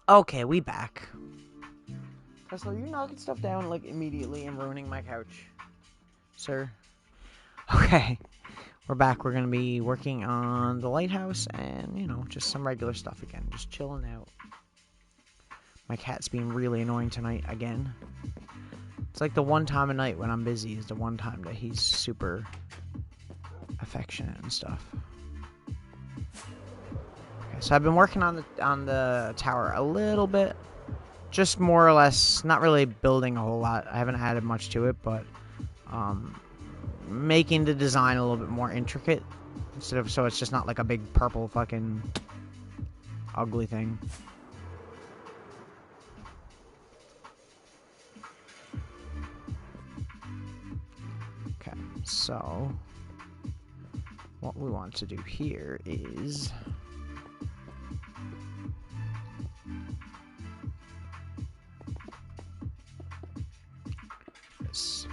Okay, we back. Tesla, you're knocking stuff down like immediately and ruining my couch, sir. Okay, we're back. We're gonna be working on the lighthouse and, you know, just some regular stuff again. Just chilling out. My cat's being really annoying tonight again. It's like the one time a night when I'm busy is the one time that he's super affectionate and stuff. Okay, so I've been working on the tower a little bit. Just more or less, not really building a whole lot. I haven't added much to it, but making the design a little bit more intricate instead of so it's just not like a big purple fucking ugly thing. Okay, so what we want to do here is this.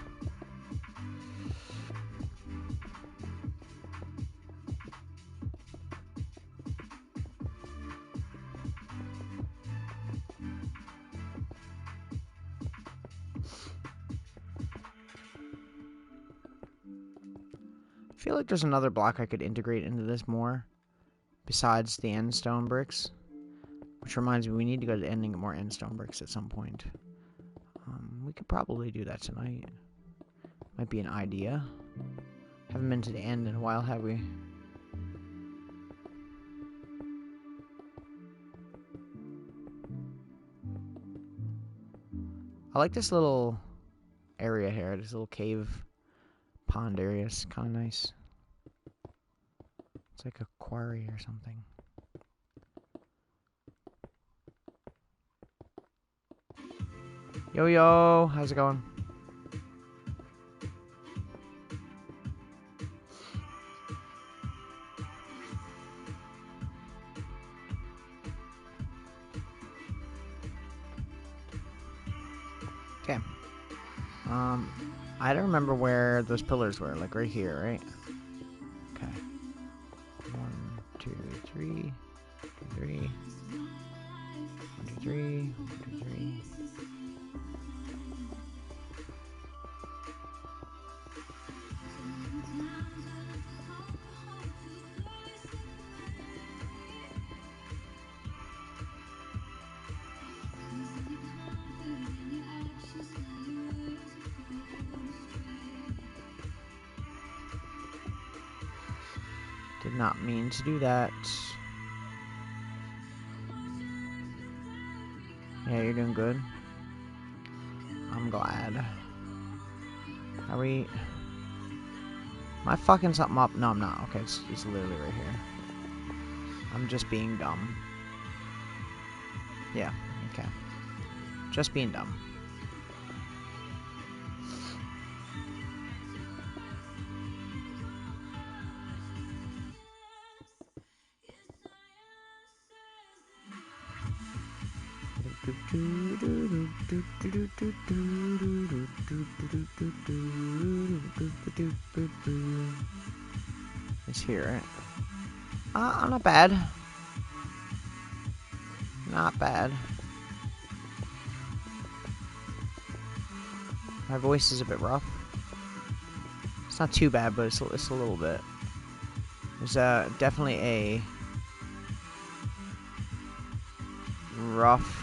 I feel like there's another block I could integrate into this more besides the end stone bricks, which reminds me we need to go to ending more end stone bricks at some point. We could probably do that tonight. Might be an idea. Haven't been to the end in a while, have we? I like this little area here, this little cave pond area. It's kind of nice. It's like a quarry or something. Yo, yo, how's it going? Okay. I don't remember where those pillars were, like right here, right? Okay. 1, 2, 3, 3, 1, 2, 3, 1, 2, 3. Did not mean to do that. Yeah, you're doing good. I'm glad. Are we... Am I fucking something up? No, I'm not. Okay, it's literally right here. I'm just being dumb. Yeah, okay. Just being dumb. It's here, right? Not bad. Not bad. My voice is a bit rough. It's not too bad, but it's a little bit. There's definitely a rough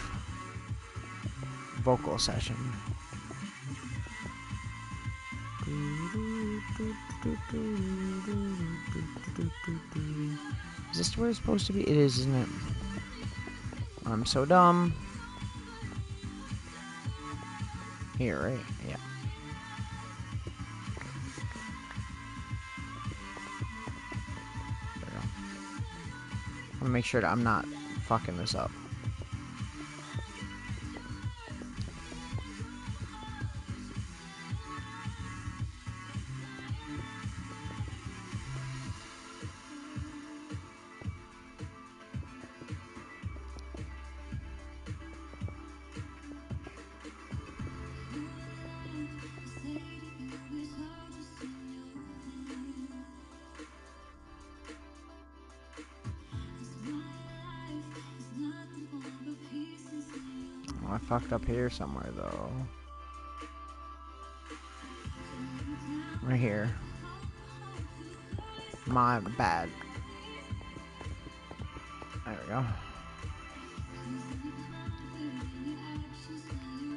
vocal session. Is this where it's supposed to be? It is, isn't it? I'm so dumb. Here, right? Yeah. There we go. I want to make sure that I'm not fucking this up. I fucked up here somewhere, though. Right here. My bad. There we go.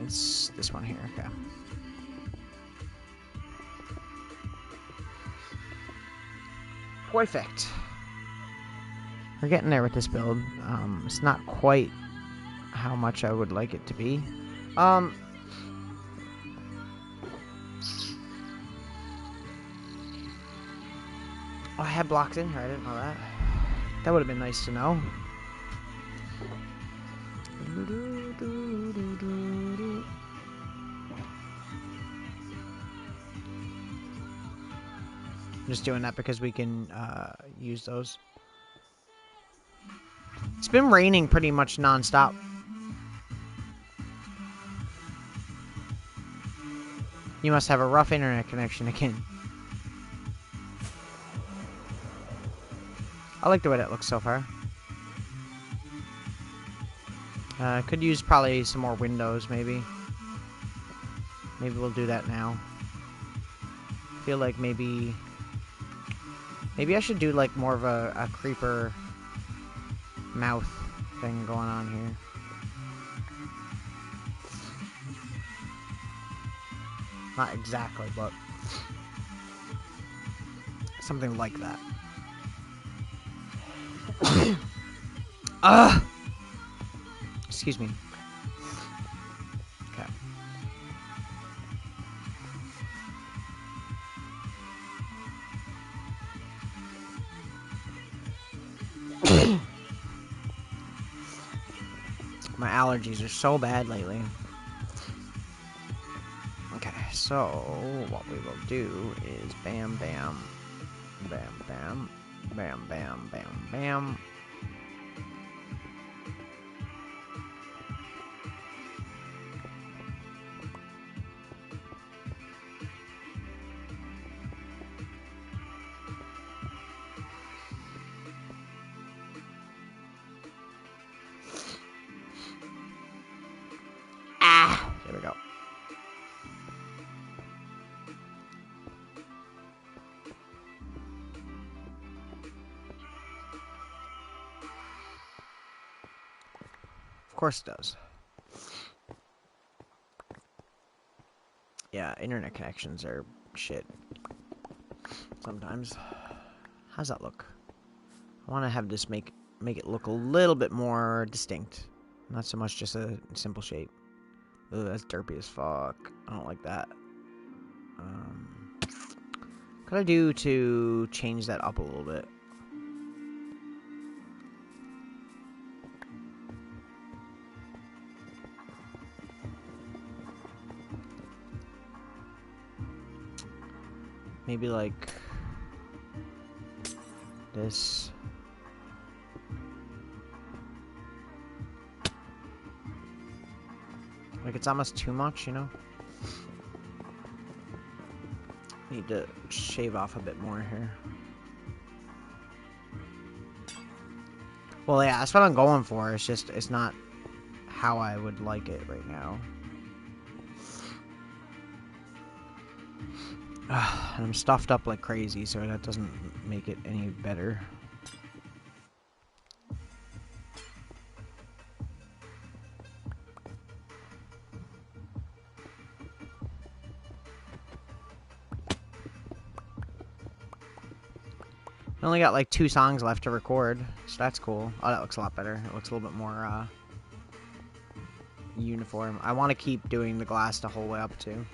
It's this one here, okay. Perfect. We're getting there with this build. It's not quite how much I would like it to be. Oh, I had blocks in here. I didn't know that. That would have been nice to know. I'm just doing that because we can use those. It's been raining pretty much non-stop. You must have a rough internet connection again. I like the way that looks so far. Could use probably some more windows, maybe. Maybe we'll do that now. I feel like maybe I should do like more of a creeper mouth thing going on here. Not exactly, but something like that. Excuse me. Okay. My allergies are so bad lately. Okay, so what we will do is bam, bam, bam, bam, bam, bam, bam, bam. There we go. Of course it does. Yeah, internet connections are shit. Sometimes. How's that look? I want to have this make it look a little bit more distinct. Not so much just a simple shape. Ugh, that's derpy as fuck. I don't like that. What could I do to change that up a little bit? Maybe like this. Like it's almost too much, you know? Need to shave off a bit more here. Well, yeah, that's what I'm going for. It's just, it's not how I would like it right now. And I'm stuffed up like crazy, so that doesn't make it any better. I only got like 2 songs left to record, so that's cool. Oh, that looks a lot better. It looks a little bit more uniform. I want to keep doing the glass the whole way up too.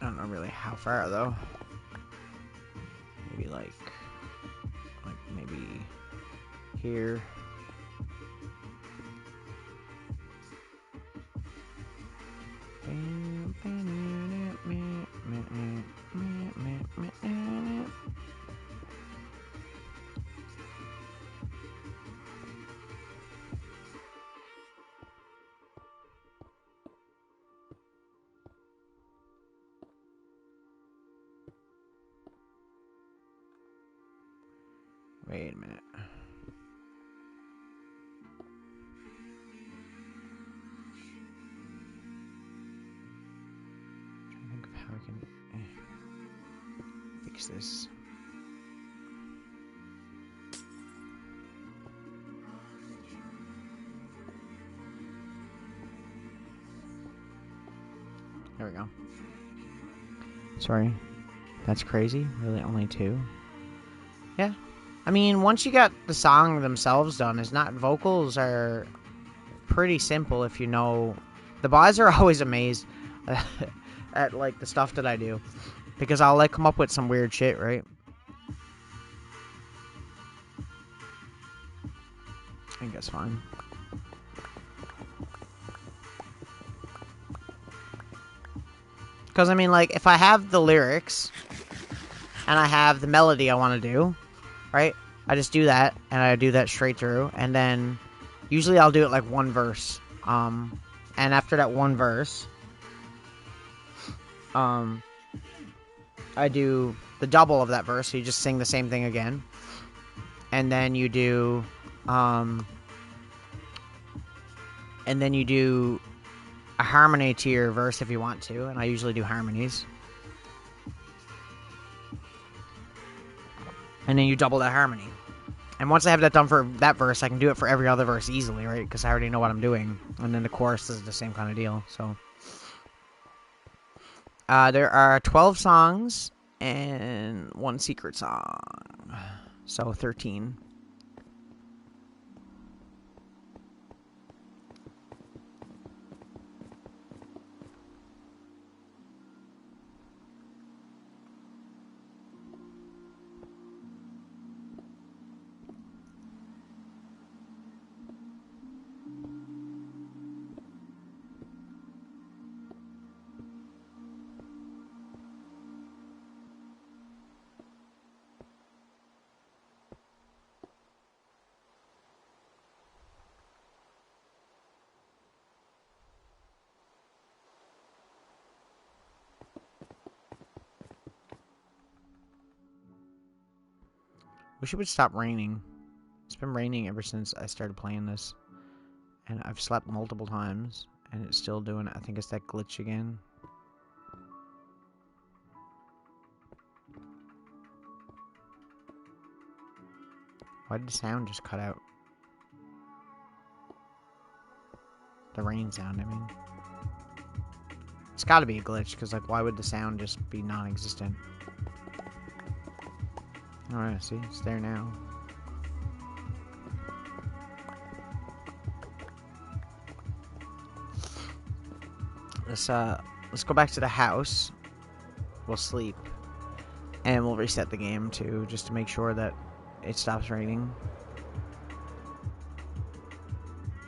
I don't know really how far though. Maybe like maybe here. Wait a minute. Trying to think of how we can fix this. There we go. Sorry. That's crazy. Really, only 2? Yeah. I mean, once you got the song themselves done, it's not... Vocals are pretty simple if you know... The boys are always amazed at, like, the stuff that I do. Because I'll, like, come up with some weird shit, right? I think that's fine. Because, I mean, like, if I have the lyrics... and I have the melody I want to do, right? I just do that, and I do that straight through, and then usually I'll do it like one verse. And after that one verse, I do the double of that verse, so you just sing the same thing again. And then you do, a harmony to your verse if you want to, and I usually do harmonies. And then you double that harmony. And once I have that done for that verse, I can do it for every other verse easily, right? Because I already know what I'm doing. And then the chorus is the same kind of deal, so. There are 12 songs and 1 secret song. So 13. Wish it would stop raining. It's been raining ever since I started playing this. And I've slept multiple times. And it's still doing it. I think it's that glitch again. Why did the sound just cut out? The rain sound, I mean. It's gotta be a glitch, because, like, why would the sound just be non-existent? Alright, see? It's there now. Let's go back to the house. We'll sleep. And we'll reset the game, too, just to make sure that it stops raining.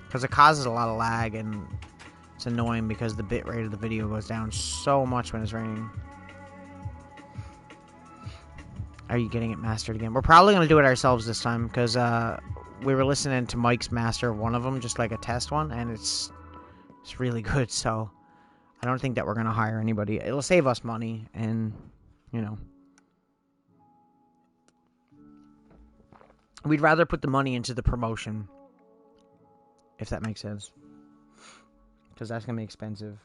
Because it causes a lot of lag, and it's annoying because the bitrate of the video goes down so much when it's raining. Are you getting it mastered again? We're probably going to do it ourselves this time, because we were listening to Mike's master of one of them, just like a test one, and it's really good, so I don't think that we're going to hire anybody. It'll save us money, and, you know. We'd rather put the money into the promotion, if that makes sense. Because that's going to be expensive.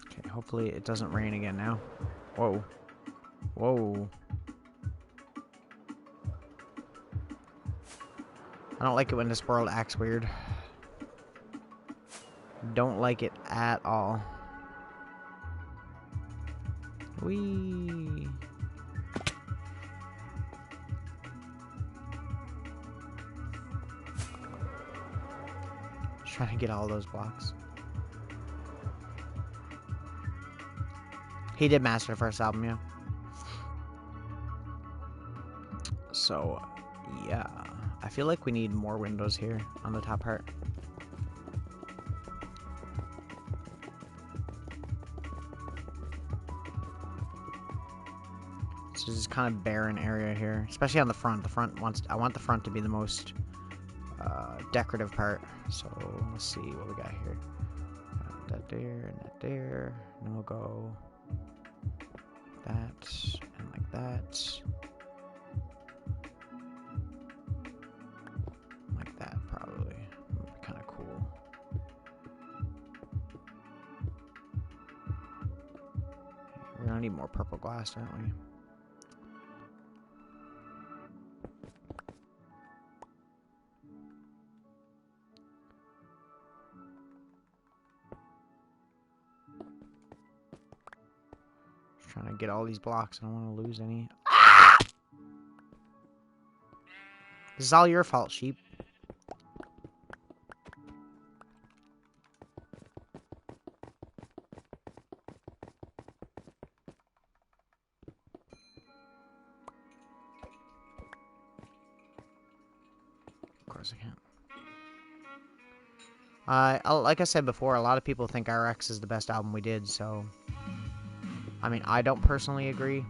Okay, hopefully it doesn't rain again now. Whoa. Whoa. I don't like it when this world acts weird. Don't like it at all. Whee! Just trying to get all those blocks. He did master the first album, yeah. So, yeah. I feel like we need more windows here on the top part. So this is kind of barren area here, especially on the front. I want the front to be the most decorative part. So let's see what we got here. That there and that there. And then we'll go that and like that. Like that probably. That'd be kind of cool. We're gonna need more purple glass, aren't we? Just trying to get all these blocks. I don't want to lose any. Ah! This is all your fault, sheep. Of course I can't. Like I said before, a lot of people think RX is the best album we did, so... I mean, I don't personally agree.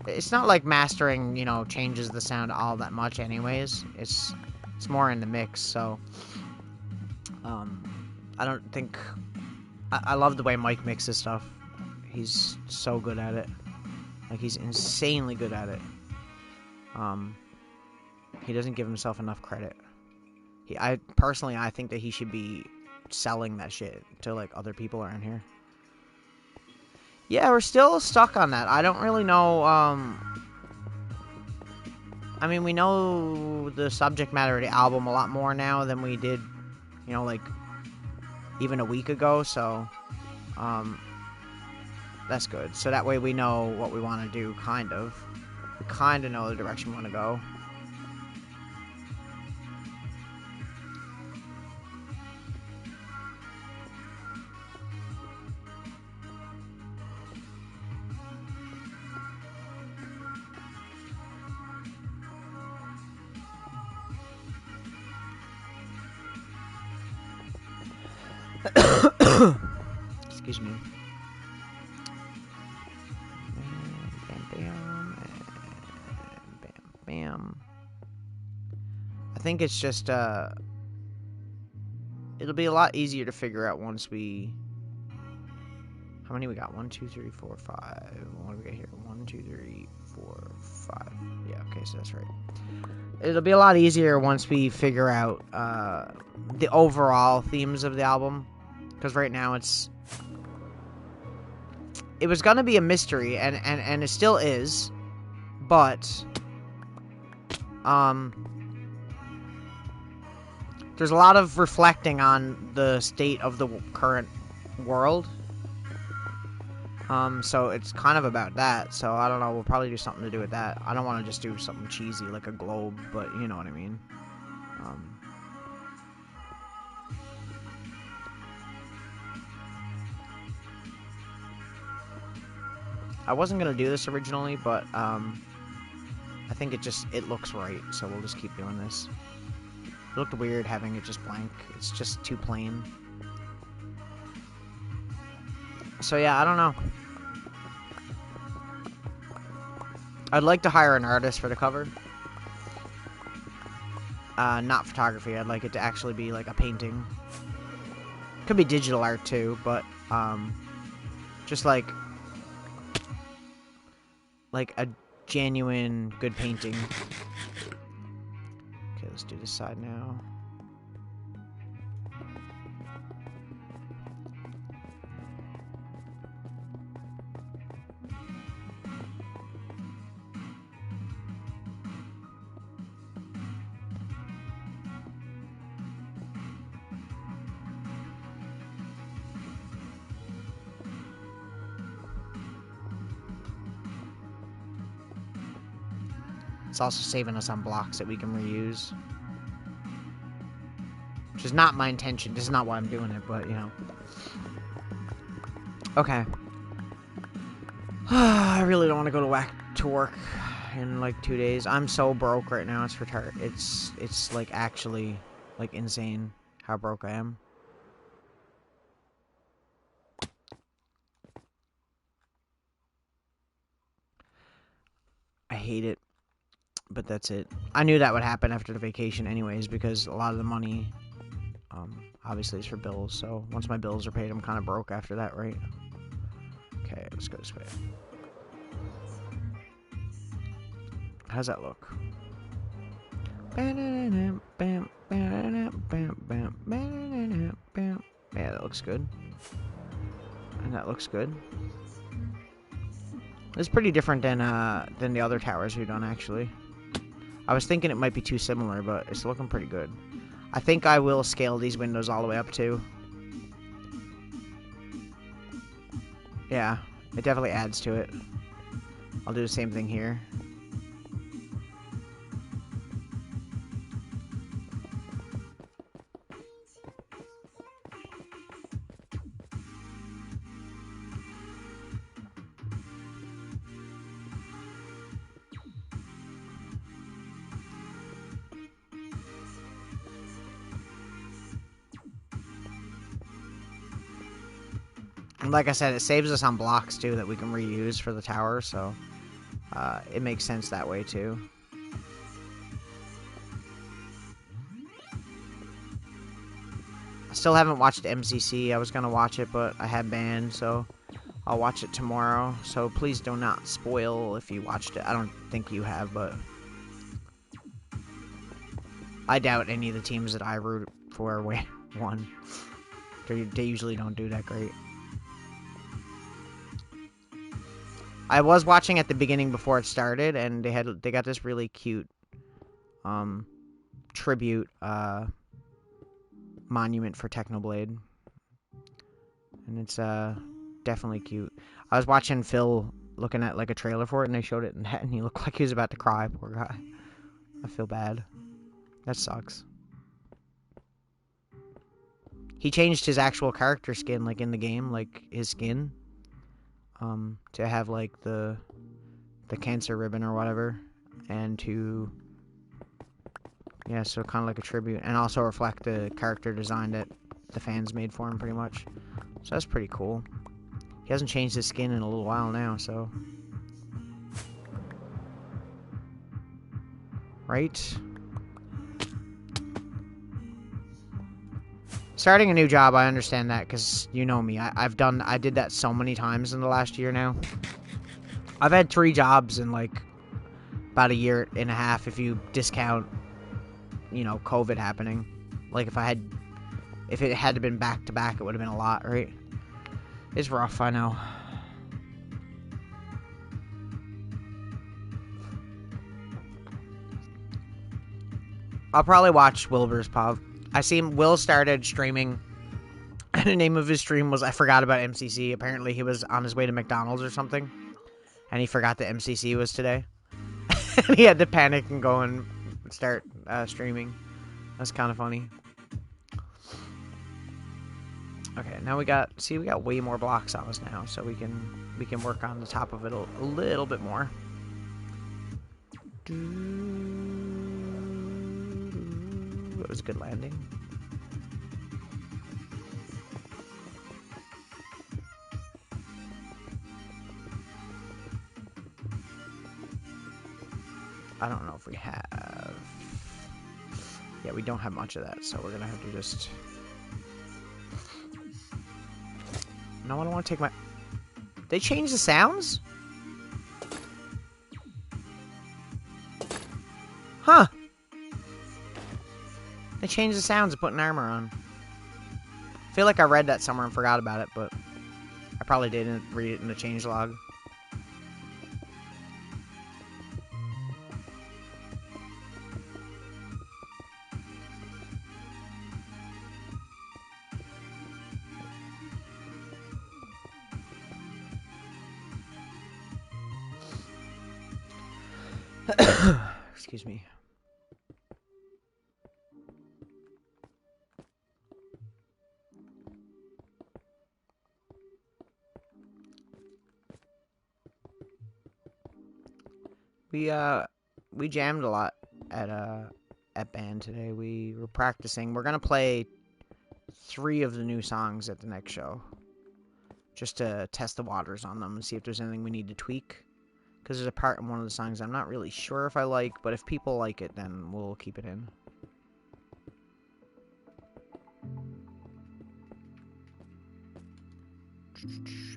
It's not like mastering, you know, changes the sound all that much anyways. It's more in the mix, so... I don't think... I love the way Mike mixes stuff. He's so good at it. Like, he's insanely good at it. He doesn't give himself enough credit. I think that he should be selling that shit to, like, other people around here. Yeah, we're still stuck on that. I don't really know, I mean, we know the subject matter of the album a lot more now than we did, you know, like, even a week ago, so, that's good. So that way we know what we want to do, kind of. We kind of know the direction we want to go. Excuse me. Bam, bam, bam, bam. I think it's just, it'll be a lot easier to figure out once we... How many we got? 1, 2, 3, 4, 5. What do we got here? 1, 2, 3, 4, 5. Yeah, okay, so that's right. It'll be a lot easier once we figure out, the overall themes of the album. Because right now it was gonna be a mystery, and it still is, but, there's a lot of reflecting on the state of the current world, so it's kind of about that, so I don't know, we'll probably do something to do with that. I don't want to just do something cheesy like a globe, but you know what I mean. I wasn't gonna do this originally, but I think it looks right, so we'll just keep doing this. It looked weird having it just blank. It's just too plain. So yeah, I don't know. I'd like to hire an artist for the cover. Not photography. I'd like it to actually be like a painting. Could be digital art too, but just like a genuine good painting. Okay, let's do this side now. It's also saving us on blocks that we can reuse. Which is not my intention. This is not why I'm doing it, but, you know. Okay. I really don't want to go to work in, like, 2 days. I'm so broke right now. It's retarded. It's, like, actually, like, insane how broke I am. hate it. But that's it. I knew that would happen after the vacation anyways, because a lot of the money, obviously, is for bills. So once my bills are paid, I'm kind of broke after that, right? Okay, let's go this way. How's that look? Yeah, that looks good. And that looks good. It's pretty different than the other towers we've done, actually. I was thinking it might be too similar, but it's looking pretty good. I think I will scale these windows all the way up, too. Yeah, it definitely adds to it. I'll do the same thing here. And like I said, it saves us on blocks, too, that we can reuse for the tower, so it makes sense that way, too. I still haven't watched MCC. I was going to watch it, but I had banned, so I'll watch it tomorrow. So please do not spoil if you watched it. I don't think you have, but I doubt any of the teams that I root for won. They usually don't do that great. I was watching at the beginning before it started, and they got this really cute tribute monument for Technoblade, and it's definitely cute. I was watching Phil looking at like a trailer for it, and they showed it, and he looked like he was about to cry. Poor guy. I feel bad. That sucks. He changed his actual character skin, like in the game, like his skin, to have like the cancer ribbon or whatever, and to so kind of like a tribute, and also reflect the character design that the fans made for him, pretty much. So that's pretty cool. He hasn't changed his skin in a little while now, so right. Starting a new job, I understand that, because you know me. I did that so many times in the last year now. I've had 3 jobs in, like, about a year and a half, if you discount, you know, COVID happening. Like, if it had to been back-to-back, it would have been a lot, right? It's rough, I know. I'll probably watch Wilbur's Pub. I see Will started streaming, and the name of his stream was, I forgot about MCC. Apparently he was on his way to McDonald's or something, and he forgot that MCC was today. And he had to panic and go and start streaming. That's kind of funny. Okay, now we got way more blocks on us now, so we can work on the top of it a little bit more. It was a good landing. I don't know if we have... Yeah, we don't have much of that, so we're gonna have to just... No, I don't want to take my... They changed the sounds? Huh. They changed the sounds of putting armor on. I feel like I read that somewhere and forgot about it, but I probably didn't read it in the changelog. Excuse me. We jammed a lot at band today. We were practicing. We're gonna play 3 of the new songs at the next show, just to test the waters on them and see if there's anything we need to tweak. Because there's a part in one of the songs I'm not really sure if I like, but if people like it, then we'll keep it in.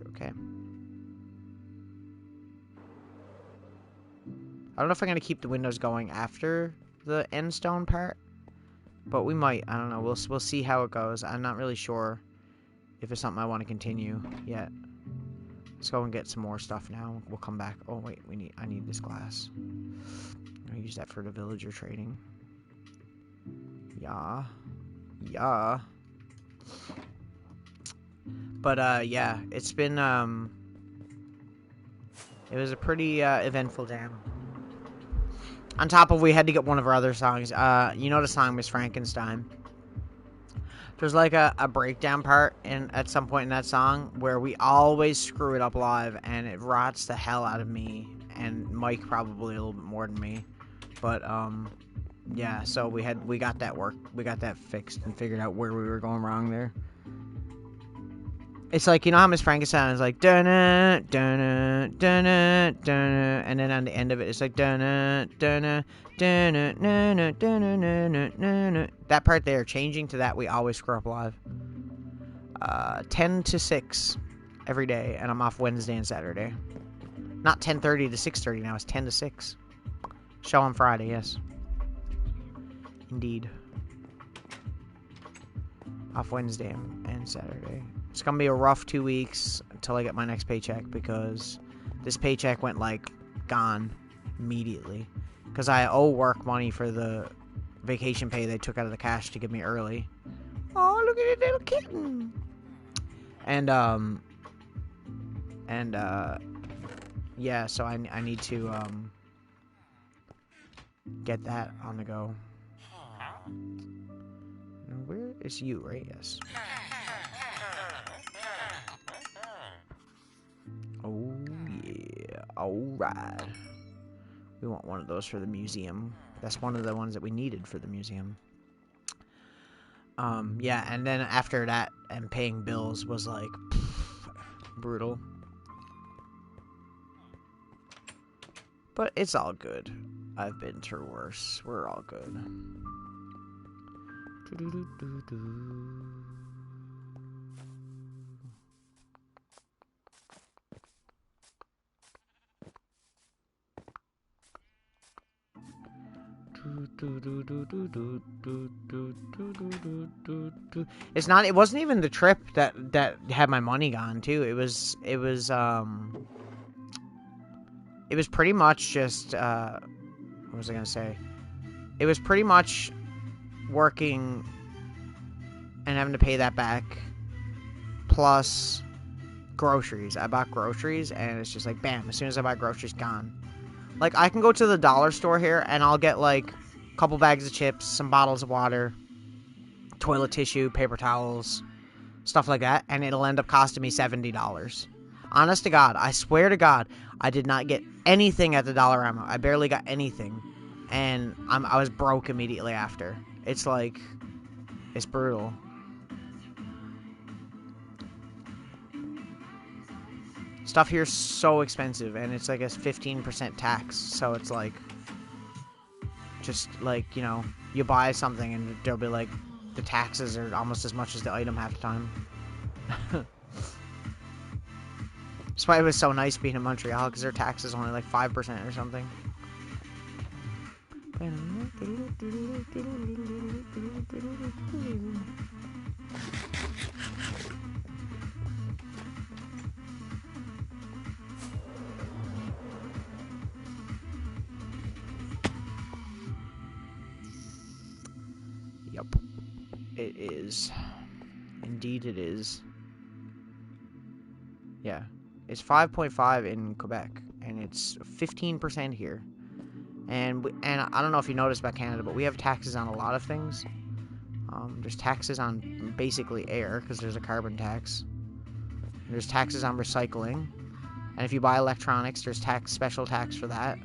Okay. I don't know if I'm going to keep the windows going after the end stone part, but we might. I don't know. We'll see how it goes. I'm not really sure if it's something I want to continue yet. Let's go and get some more stuff now. We'll come back. Oh wait, I need this glass. I'll use that for the villager trading. Yeah. Yeah. But yeah, it's been it was a pretty eventful jam. On top of, we had to get one of our other songs. You know the song Miss Frankenstein? There's like a breakdown part at some point in that song where we always screw it up live, and it rots the hell out of me and Mike probably a little bit more than me. But yeah, so we got that fixed and figured out where we were going wrong there. It's like, you know how Miss Frankenstein is like dun dun dun dun, and then on the end of it, it's like dun dun dun dun. That part there, changing to that, we always screw up live. 10 to 6 every day, and I'm off Wednesday and Saturday. Not 10:30 to 6:30 now; it's 10 to 6. Show on Friday, yes. Indeed. Off Wednesday and Saturday. It's gonna be a rough 2 weeks until I get my next paycheck, because this paycheck went like gone immediately. Because I owe work money for the vacation pay they took out of the cash to give me early. Oh, look at the little kitten! And yeah, so I need to get that on the go. Where is you, right? Yes. Oh, yeah. Alright. We want one of those for the museum. That's one of the ones that we needed for the museum. Yeah, and then after that, and paying bills was like, brutal. But it's all good. I've been through worse. We're all good. It's not. It wasn't even the trip that had my money gone too. It was pretty much just what was I gonna say? It was pretty much working and having to pay that back, plus groceries. I bought groceries, and it's just like bam. As soon as I buy groceries, gone. Like, I can go to the dollar store here, and I'll get, like, a couple bags of chips, some bottles of water, toilet tissue, paper towels, stuff like that, and it'll end up costing me $70. Honest to God, I swear to God, I did not get anything at the Dollarama. I barely got anything, and I was broke immediately after. It's like, it's brutal. Stuff here's so expensive, and it's like a 15% tax, so it's like, just like, you know, you buy something and there'll be like, the taxes are almost as much as the item half the time. That's why it was so nice being in Montreal, because their tax is only like 5% or something. Yep. It is. Indeed it is. Yeah. It's 5.5 in Quebec, and it's 15% here. And I don't know if you noticed about Canada, but we have taxes on a lot of things. There's taxes on basically air, because there's a carbon tax. There's taxes on recycling. And if you buy electronics, there's special tax for that.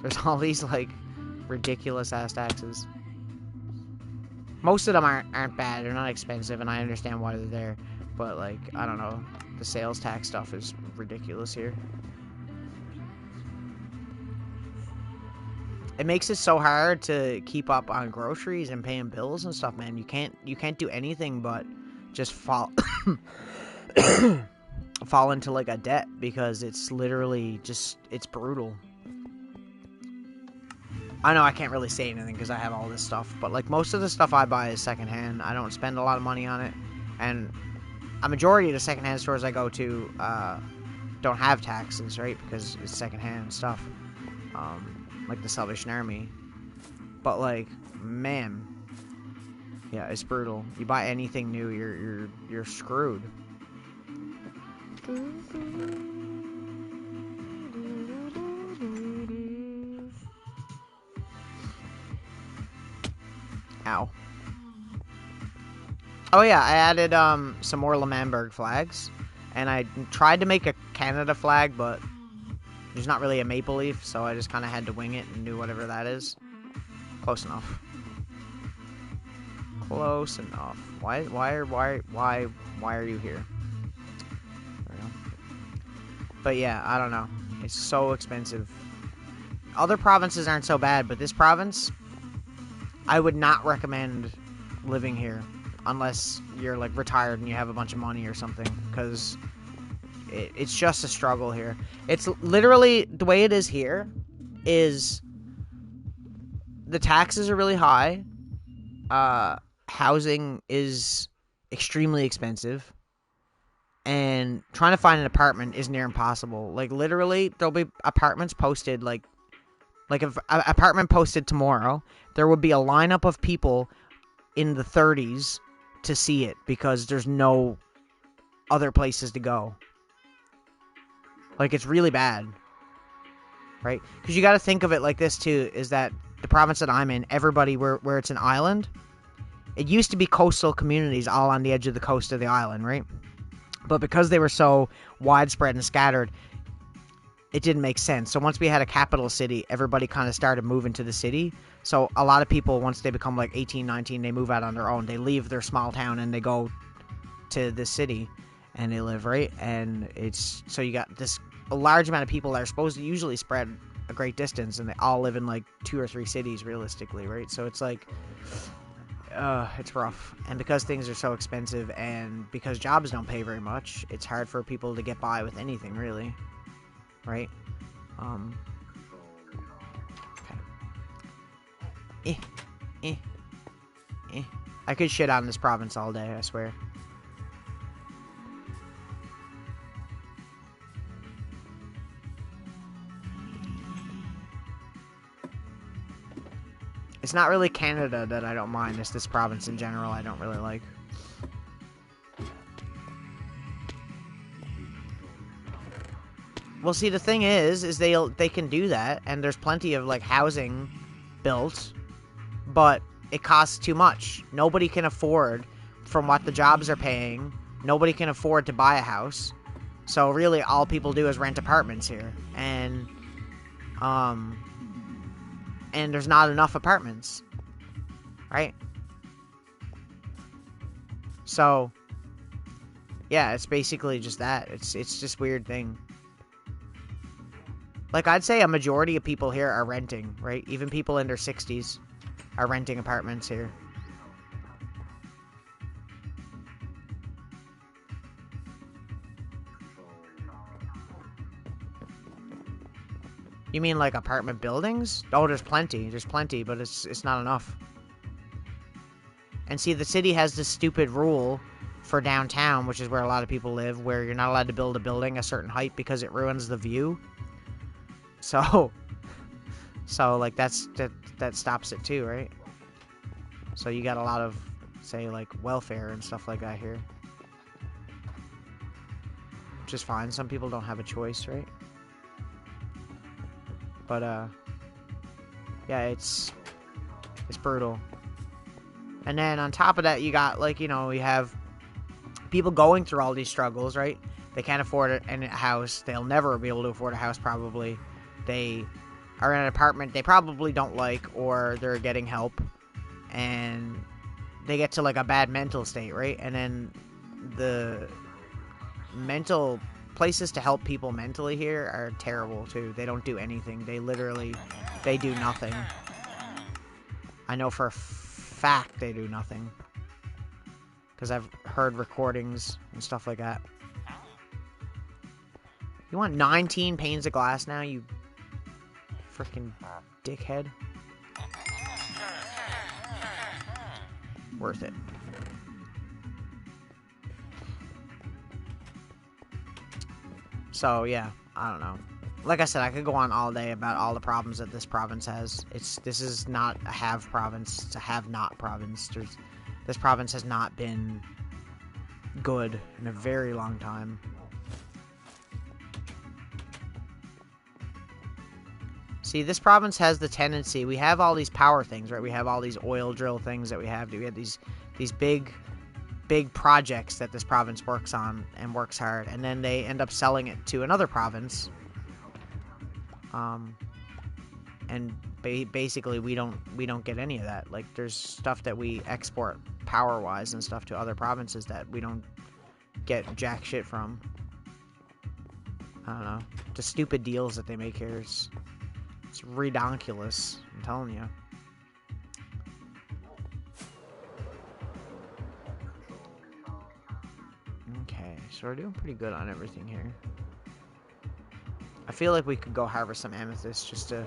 There's all these, like, ridiculous-ass taxes. Most of them aren't bad. They're not expensive, and I understand why they're there. But, like, I don't know. The sales tax stuff is ridiculous here. it makes it so hard to keep up on groceries and paying bills and stuff, man. You can't do anything but just fall fall into like a debt because it's literally just, it's brutal. I know I can't really say anything because I have all this stuff, but like most of the stuff I buy is secondhand. I don't spend a lot of money on it, and a majority of the secondhand stores I go to don't have taxes, right? Because it's secondhand stuff, like the Salvation Army. But like, man, yeah, it's brutal. You buy anything new, you're screwed. Ow. Oh yeah, I added some more L'Manberg flags, and I tried to make a Canada flag, but there's not really a maple leaf, so I just kind of had to wing it and do whatever that is. Close enough. Close enough. Why are you here? There we go. But yeah, I don't know. It's so expensive. Other provinces aren't so bad, but this province, I would not recommend living here unless you're like retired and you have a bunch of money or something, because it's just a struggle here. It's literally, the way it is here is the taxes are really high. Housing is extremely expensive, and trying to find an apartment is near impossible. Like literally, there'll be apartments posted like if an apartment posted tomorrow, there would be a lineup of people in the 30s to see it because there's no other places to go. Like, it's really bad, right? Because you got to think of it like this too, is that the province that I'm in, everybody, where it's an island, it used to be coastal communities all on the edge of the coast of the island, right? But because they were so widespread and scattered, it didn't make sense. So once we had a capital city, everybody kind of started moving to the city. So a lot of people, once they become like 18, 19, they move out on their own. They leave their small town and they go to the city and they live, right? And it's, so you got a large amount of people that are supposed to usually spread a great distance, and they all live in like 2 or 3 cities realistically, right? So it's like, it's rough. And because things are so expensive and because jobs don't pay very much, it's hard for people to get by with anything really. Right? Okay. I could shit on this province all day, I swear. It's not really Canada that I don't mind, it's this province in general I don't really like. Well, see, the thing is they can do that, and there's plenty of like housing built, but it costs too much. Nobody can afford, from what the jobs are paying, nobody can afford to buy a house. So really, all people do is rent apartments here, and there's not enough apartments, right? So yeah, it's basically just that. It's just weird thing. Like, I'd say a majority of people here are renting, right? Even people in their 60s are renting apartments here. You mean like apartment buildings? Oh, there's plenty. There's plenty, but it's not enough. And see, the city has this stupid rule for downtown, which is where a lot of people live, where you're not allowed to build a building a certain height because it ruins the view. So like that stops it too, right? So you got a lot of, say, like welfare and stuff like that here, which is fine. Some people don't have a choice, right? But yeah, it's brutal. And then on top of that, you got, like, you know, you have people going through all these struggles, right? They can't afford a house. They'll never be able to afford a house, probably. They are in an apartment they probably don't like, or they're getting help, and they get to like a bad mental state, right? And then the mental places to help people mentally here are terrible too. They don't do anything. They do nothing. I know for a fact they do nothing. Because I've heard recordings and stuff like that. You want 19 panes of glass now, you freaking dickhead? Worth it. So, yeah, I don't know. Like I said, I could go on all day about all the problems that this province has. This is not a have province, it's a have-not province. This province has not been good in a very long time. See, this province has the tendency, we have all these power things, right? We have all these oil drill things that we have. We have these big projects that this province works on and works hard, and then they end up selling it to another province. And basically we don't get any of that. Like, there's stuff that we export power-wise and stuff to other provinces that we don't get jack shit from. I don't know. The stupid deals that they make here is... It's redonkulous, I'm telling you. Okay, so we're doing pretty good on everything here. I feel like we could go harvest some amethyst just to...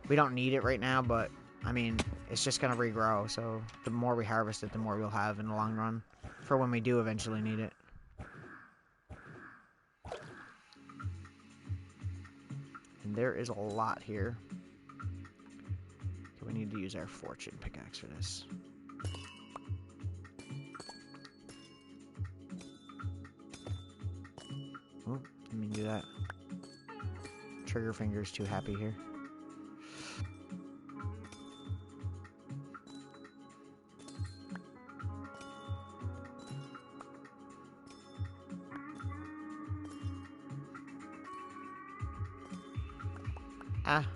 We don't need it right now, but, I mean, it's just gonna regrow, so the more we harvest it, the more we'll have in the long run, for when we do eventually need it. And there is a lot here. So we need to use our fortune pickaxe for this. Oh, let me do that. Trigger finger's too happy here. Ah.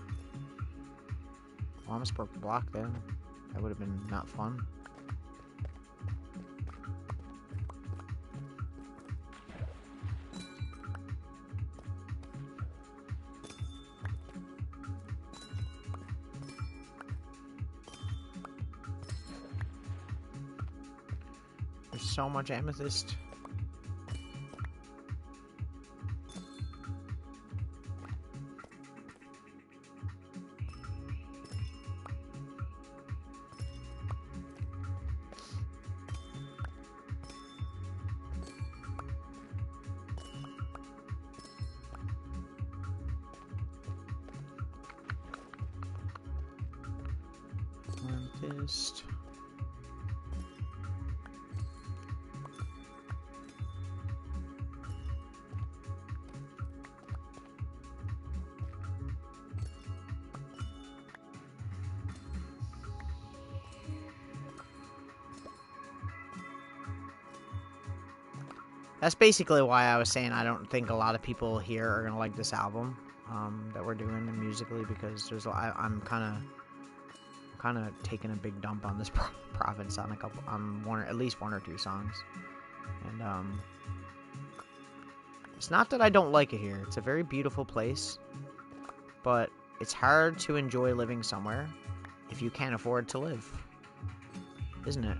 Well, I almost broke the block there. That would have been not fun. There's so much amethyst. Amethyst. That's basically why I was saying I don't think a lot of people here are gonna like this album that we're doing musically, because I'm kind of taking a big dump on this province on at least one or two songs, and it's not that I don't like it here. It's a very beautiful place, but it's hard to enjoy living somewhere if you can't afford to live, isn't it?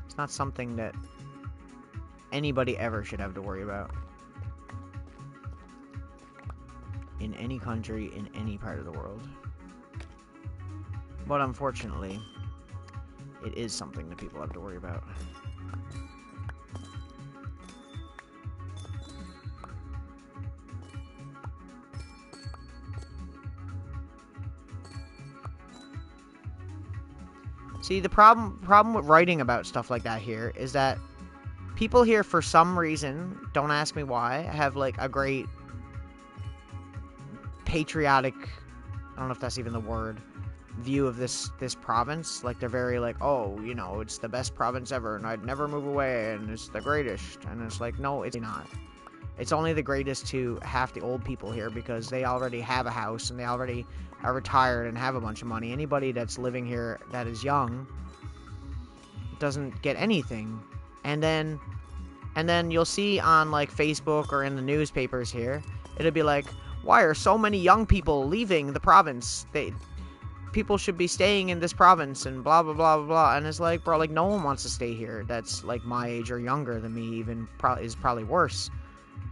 It's not something that anybody ever should have to worry about. In any country, in any part of the world. But unfortunately, it is something that people have to worry about. See, the problem with writing about stuff like that here is that people here, for some reason, don't ask me why, have like a great patriotic, I don't know if that's even the word, view of this province. Like, they're very like, oh, you know, it's the best province ever and I'd never move away and it's the greatest. And it's like, no, it's not. It's only the greatest to half the old people here, because they already have a house and they already are retired and have a bunch of money. Anybody that's living here that is young doesn't get anything And then you'll see on, like, Facebook or in the newspapers here, it'll be like, why are so many young people leaving the province? People should be staying in this province and blah, blah, blah, blah, blah. And it's like, bro, like, no one wants to stay here that's, like, my age or younger than me, even is probably worse.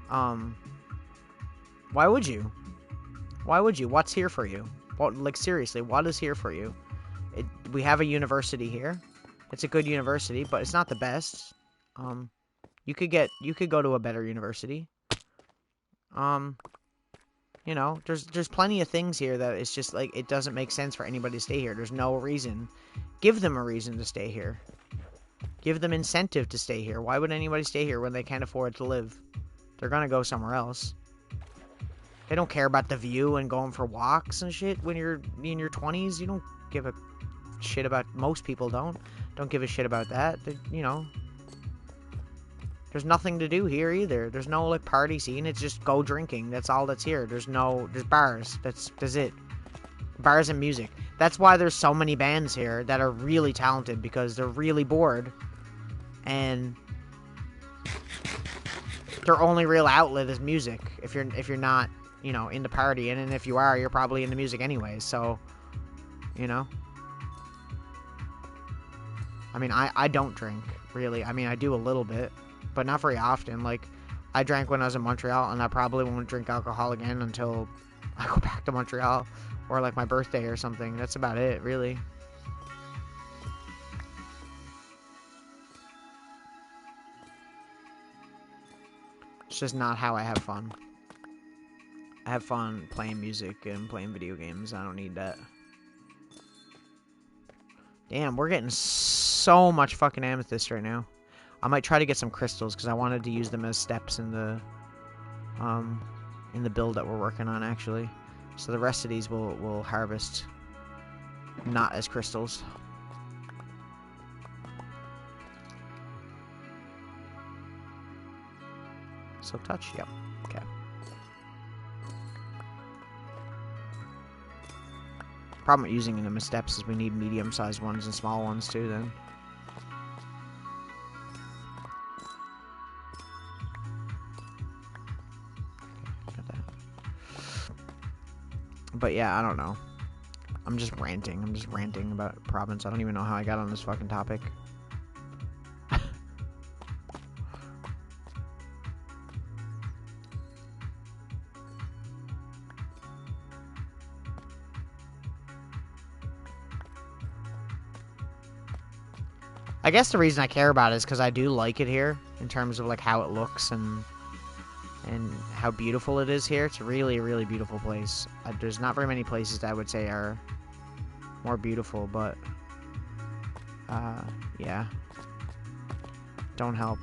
Why would you? Why would you? What's here for you? What, like, seriously, what is here for you? We have a university here. It's a good university, but it's not the best. You could go to a better university. You know, there's plenty of things here that it's just, like, it doesn't make sense for anybody to stay here. There's no reason. Give them a reason to stay here. Give them incentive to stay here. Why would anybody stay here when they can't afford to live? They're gonna go somewhere else. They don't care about the view and going for walks and shit when you're in your 20s. You don't give a shit about... Most people don't give a shit about that. You know... There's nothing to do here either. There's no, like, party scene. It's just go drinking. That's all that's here. There's bars. That's it. Bars and music. That's why there's so many bands here that are really talented, because they're really bored. And their only real outlet is music. If you're not, you know, into party. And if you are, you're probably into music anyway. So, you know. I mean, I don't drink, really. I mean, I do a little bit. But not very often. Like, I drank when I was in Montreal, and I probably won't drink alcohol again until I go back to Montreal, or, like, my birthday or something. That's about it, really. It's just not how I have fun. I have fun playing music and playing video games. I don't need that. Damn, we're getting so much fucking amethyst right now. I might try to get some crystals, because I wanted to use them as steps in the build that we're working on, actually. So the rest of these we'll harvest not as crystals. Silk touch? Yep. Okay. Problem with using them as steps is we need medium-sized ones and small ones too, then. But yeah, I don't know. I'm just ranting. I'm just ranting about province. I don't even know how I got on this fucking topic. I guess the reason I care about it is because I do like it here, in terms of, like, how it looks and how beautiful it is here. It's a really, really beautiful place. There's not very many places that I would say are more beautiful, but yeah, don't help.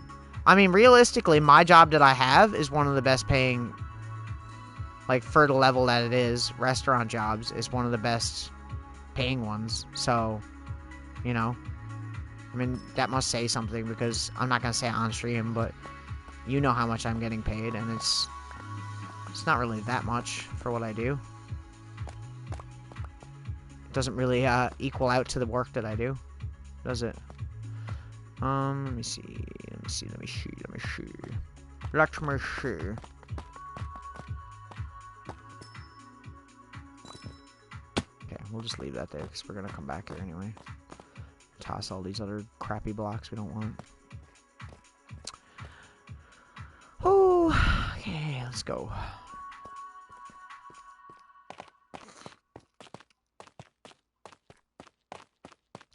I mean, realistically, my job that I have is one of the best paying, like, for the level that it is, restaurant jobs is one of the best paying ones. So, you know, I mean, that must say something, because I'm not gonna say it on stream, but you know how much I'm getting paid, and it's not really that much for what I do. It doesn't really equal out to the work that I do, does it? Let me see. Let me see. Let me see. Let me see. Let me see. Okay, we'll just leave that there, because we're gonna come back here anyway. Toss all these other crappy blocks we don't want. Oh, okay, let's go.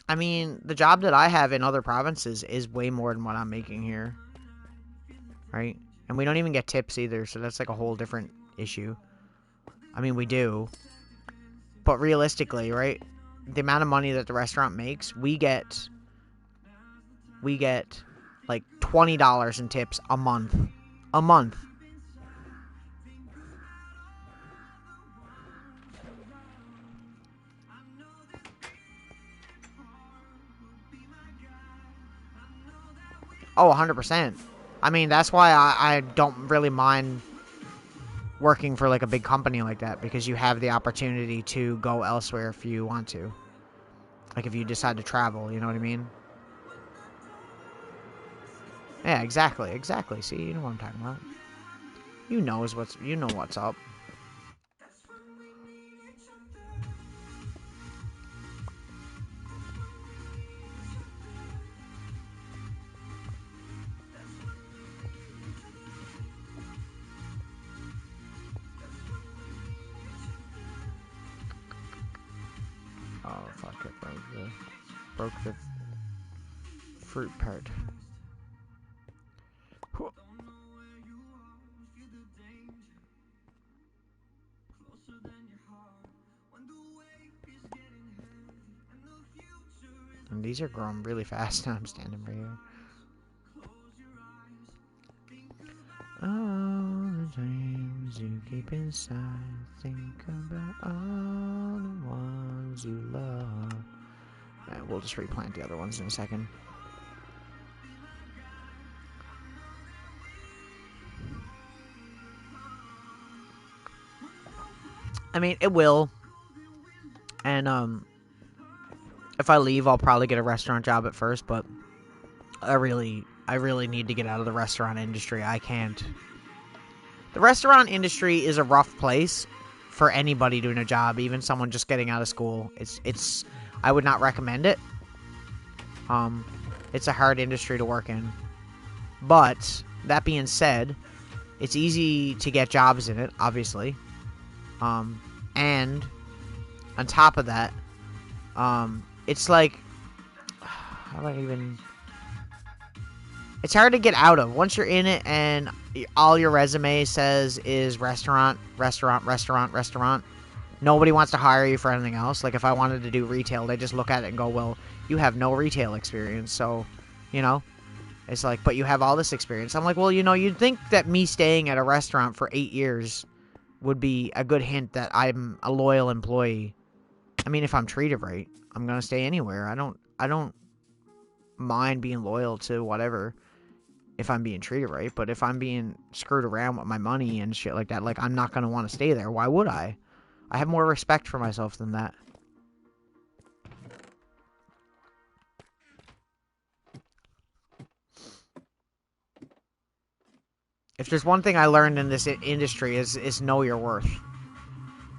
I mean, the job that I have in other provinces is way more than what I'm making here. Right? And we don't even get tips either, so that's like a whole different issue. I mean, we do. But realistically, right? The amount of money that the restaurant makes, we get like $20 in tips a month. A month. Oh, 100%. I mean, that's why I don't really mind working for, like, a big company like that, because you have the opportunity to go elsewhere if you want to. Like, if you decide to travel, you know what I mean? Yeah, exactly, exactly. See, you know what I'm talking about. You know what's up. Oh fuck! It broke the fruit part. And these are growing really fast now. I'm standing right here. All the dreams you keep inside, think about all the ones you love. And we'll just replant the other ones in a second. I mean, it will. And if I leave, I'll probably get a restaurant job at first, but I really need to get out of the restaurant industry. I can't. The restaurant industry is a rough place for anybody doing a job, even someone just getting out of school. It's I would not recommend it. It's a hard industry to work in. But that being said, it's easy to get jobs in it, obviously. And on top of that, it's like, how do I even... It's hard to get out of. Once you're in it and all your resume says is restaurant, restaurant, restaurant, restaurant, nobody wants to hire you for anything else. Like, if I wanted to do retail, they just look at it and go, well, you have no retail experience. So, you know, it's like, but you have all this experience. I'm like, well, you know, you'd think that me staying at a restaurant for 8 years would be a good hint that I'm a loyal employee. I mean, if I'm treated right, I'm going to stay anywhere. I don't mind being loyal to whatever if I'm being treated right, but if I'm being screwed around with my money and shit like that, like, I'm not going to want to stay there. Why would I? I have more respect for myself than that. If there's one thing I learned in this industry is know your worth.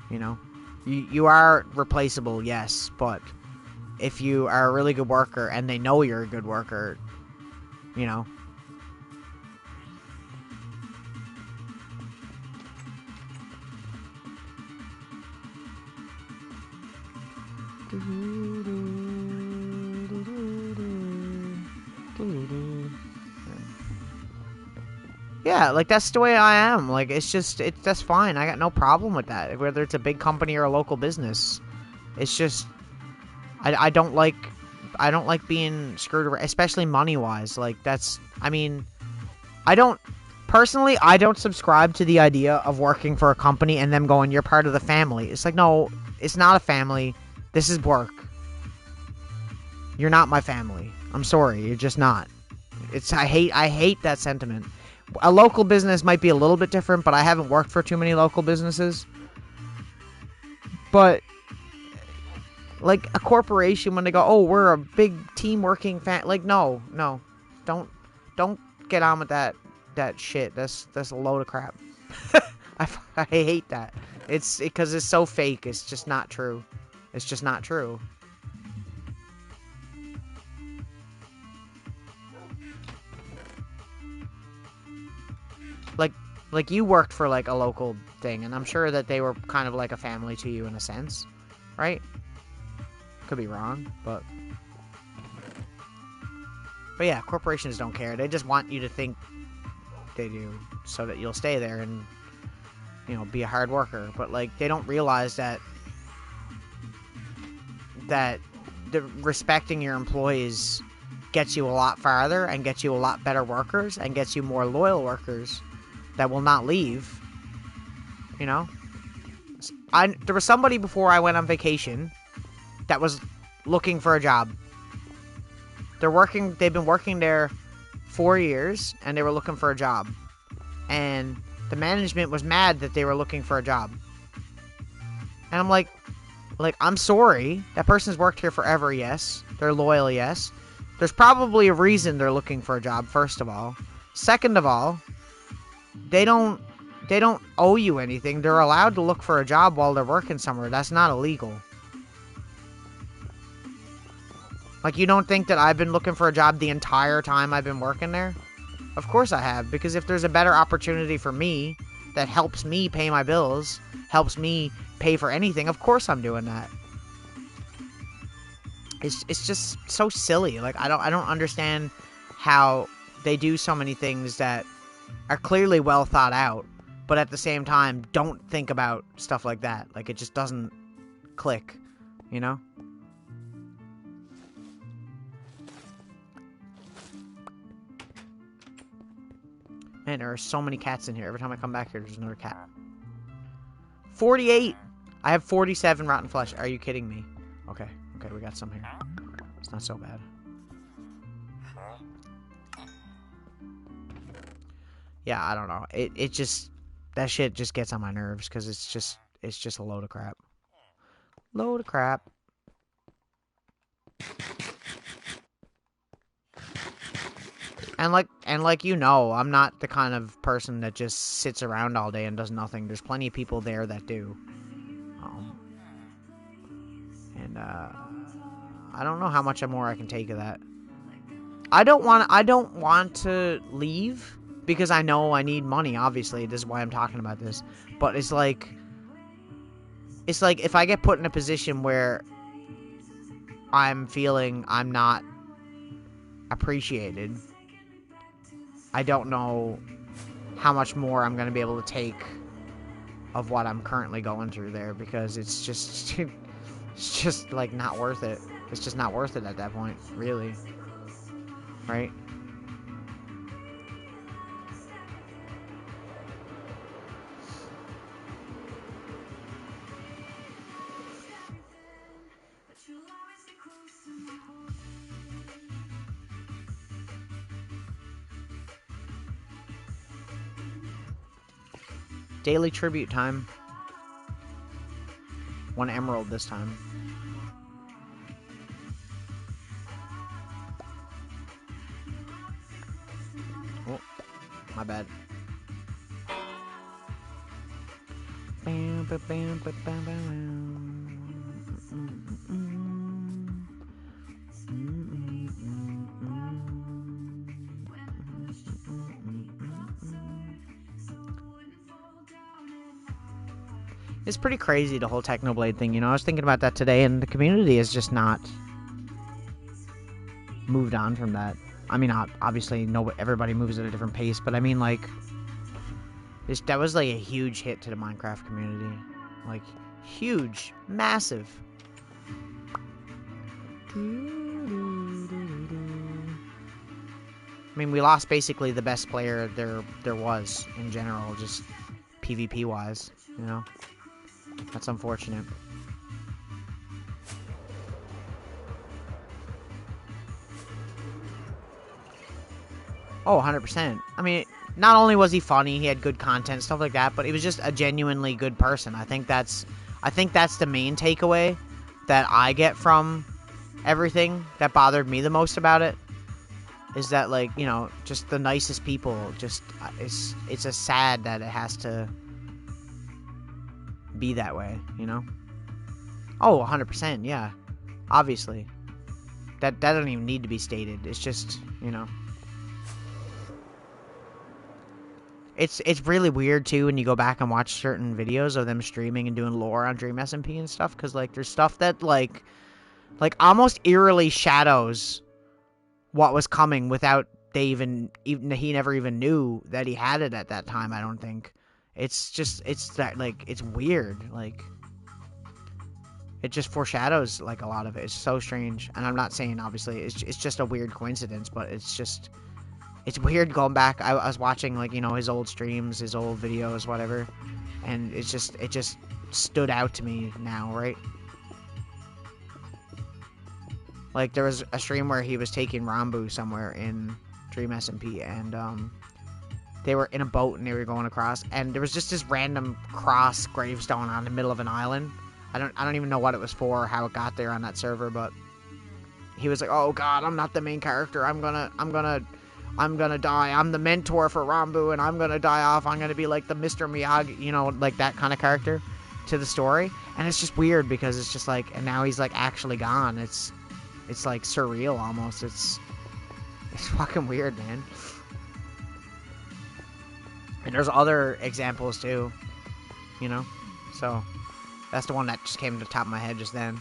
You know? You are replaceable, yes, but if you are a really good worker and they know you're a good worker, you know? Yeah, like, that's the way I am. Like, that's fine. I got no problem with that. Whether it's a big company or a local business. It's just, I don't like being screwed around, especially money-wise. Like, that's, I mean, I don't subscribe to the idea of working for a company and them going, you're part of the family. It's like, no, it's not a family. This is work. You're not my family. I'm sorry, you're just not. I hate that sentiment. A local business might be a little bit different, but I haven't worked for too many local businesses. But, like, a corporation, when they go, oh, we're a big team working like, no, don't get on with that shit. That's a load of crap. I hate that. It's because it's so fake. It's just not true. It's just not true. Like, you worked for, like, a local thing, and I'm sure that they were kind of like a family to you in a sense, right? Could be wrong, but yeah, corporations don't care. They just want you to think they do, so that you'll stay there and, you know, be a hard worker. But, like, they don't realize that the respecting your employees gets you a lot farther and gets you a lot better workers and gets you more loyal workers that will not leave. You know? There was somebody before I went on vacation that was looking for a job. They've been working there 4 years, and they were looking for a job. And the management was mad that they were looking for a job. And I'm like, I'm sorry. That person's worked here forever, yes. They're loyal, yes. There's probably a reason they're looking for a job, first of all. Second of all, they don't owe you anything. They're allowed to look for a job while they're working somewhere. That's not illegal. Like, you don't think that I've been looking for a job the entire time I've been working there? Of course I have, because if there's a better opportunity for me that helps me pay my bills, helps me pay for anything, of course I'm doing that. It's just so silly. Like, I don't understand how they do so many things that are clearly well thought out, but at the same time don't think about stuff like that. Like, it just doesn't click, you know? Man, there are so many cats in here. Every time I come back here, there's another cat. 48! I have 47 rotten flesh. Are you kidding me? Okay, we got some here. It's not so bad. Yeah, I don't know. It just... That shit just gets on my nerves, because it's just a load of crap. Load of crap. And like you know, I'm not the kind of person that just sits around all day and does nothing. There's plenty of people there that do. I don't know how much more I can take of that. I don't want to leave because I know I need money. Obviously, this is why I'm talking about this. But it's like if I get put in a position where I'm feeling I'm not appreciated, I don't know how much more I'm going to be able to take of what I'm currently going through there, because it's just like not worth it. It's just not worth it at that point, really. Right? Daily tribute time. 1 emerald this time. Oh, my bad. It's pretty crazy, the whole Technoblade thing, you know? I was thinking about that today, and the community has just not moved on from that. I mean, obviously, everybody moves at a different pace, but I mean, like, that was, like, a huge hit to the Minecraft community. Like, huge. Massive. I mean, we lost basically the best player there was, in general, just PvP-wise, you know? That's unfortunate. Oh, 100%. I mean, not only was he funny, he had good content, stuff like that, but he was just a genuinely good person. I think that's the main takeaway that I get from everything that bothered me the most about it. Is that, like, you know, just the nicest people. Just, it's just sad that it has to be that way, you know? Oh, 100%, yeah. Obviously. That doesn't even need to be stated. It's just, you know. It's really weird, too, when you go back and watch certain videos of them streaming and doing lore on Dream SMP and stuff, because, like, there's stuff that, like almost eerily shadows what was coming without he never even knew that he had it at that time, I don't think. It's that, like, it's weird, like, it just foreshadows, like, a lot of it. It's so strange, and I'm not saying, obviously, it's just a weird coincidence, but it's weird going back. I was watching, like, you know, his old streams, his old videos, whatever, and it just stood out to me now, right? Like, there was a stream where he was taking Rambu somewhere in Dream SMP, and they were in a boat and they were going across, and there was just this random cross gravestone on the middle of an island. I don't even know what it was for or how it got there on that server, but he was like, "Oh God, I'm not the main character. I'm gonna die. I'm the mentor for Rambo, and I'm gonna die off. I'm gonna be like the Mr. Miyagi, you know, like that kind of character to the story." And it's just weird because it's just like, and now he's like actually gone. It's like surreal almost. It's fucking weird, man. And there's other examples too, you know. So that's the one that just came to the top of my head just then.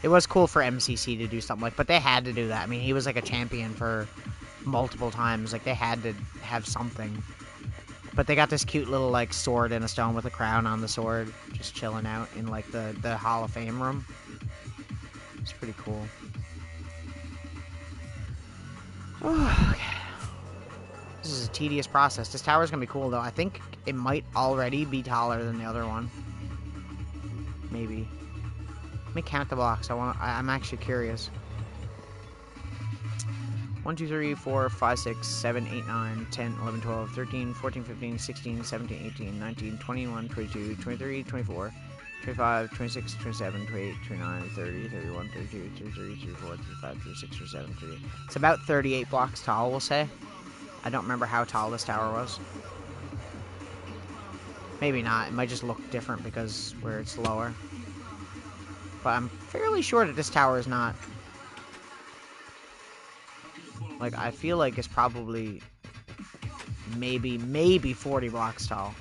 It was cool for MCC to do something like, but they had to do that. I mean, he was like a champion for multiple times. Like, they had to have something. But they got this cute little, like, sword in a stone with a crown on the sword, just chilling out in, like, the Hall of Fame room. It's pretty cool. Oh, okay. This is a tedious process. This tower's gonna be cool, though. I think it might already be taller than the other one. Maybe. Let me count the blocks. I'm actually curious. 1, 2, 3, 4, 5, 6, 7, 8, 9, 10, 11, 12, 13, 14, 15, 16, 17, 18, 19, 21, 22, 23, 24, 25, 26, 27, 28, 29, 30, 31, 32, 33, 34, 35, 36, 37, 38. It's about 38 blocks tall, we'll say. I don't remember how tall this tower was. Maybe not. It might just look different because where it's lower. But I'm fairly sure that this tower is not. Like, I feel like it's probably maybe 40 blocks tall.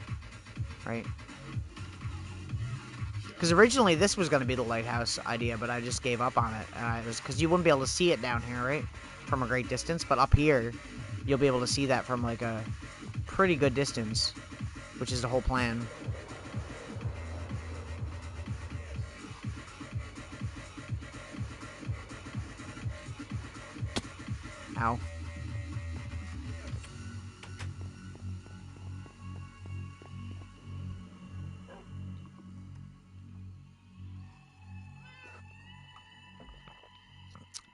Right? Because originally this was going to be the lighthouse idea, but I just gave up on it. It was because you wouldn't be able to see it down here, right? From a great distance. But up here, you'll be able to see that from, like, a pretty good distance. Which is the whole plan. Ow.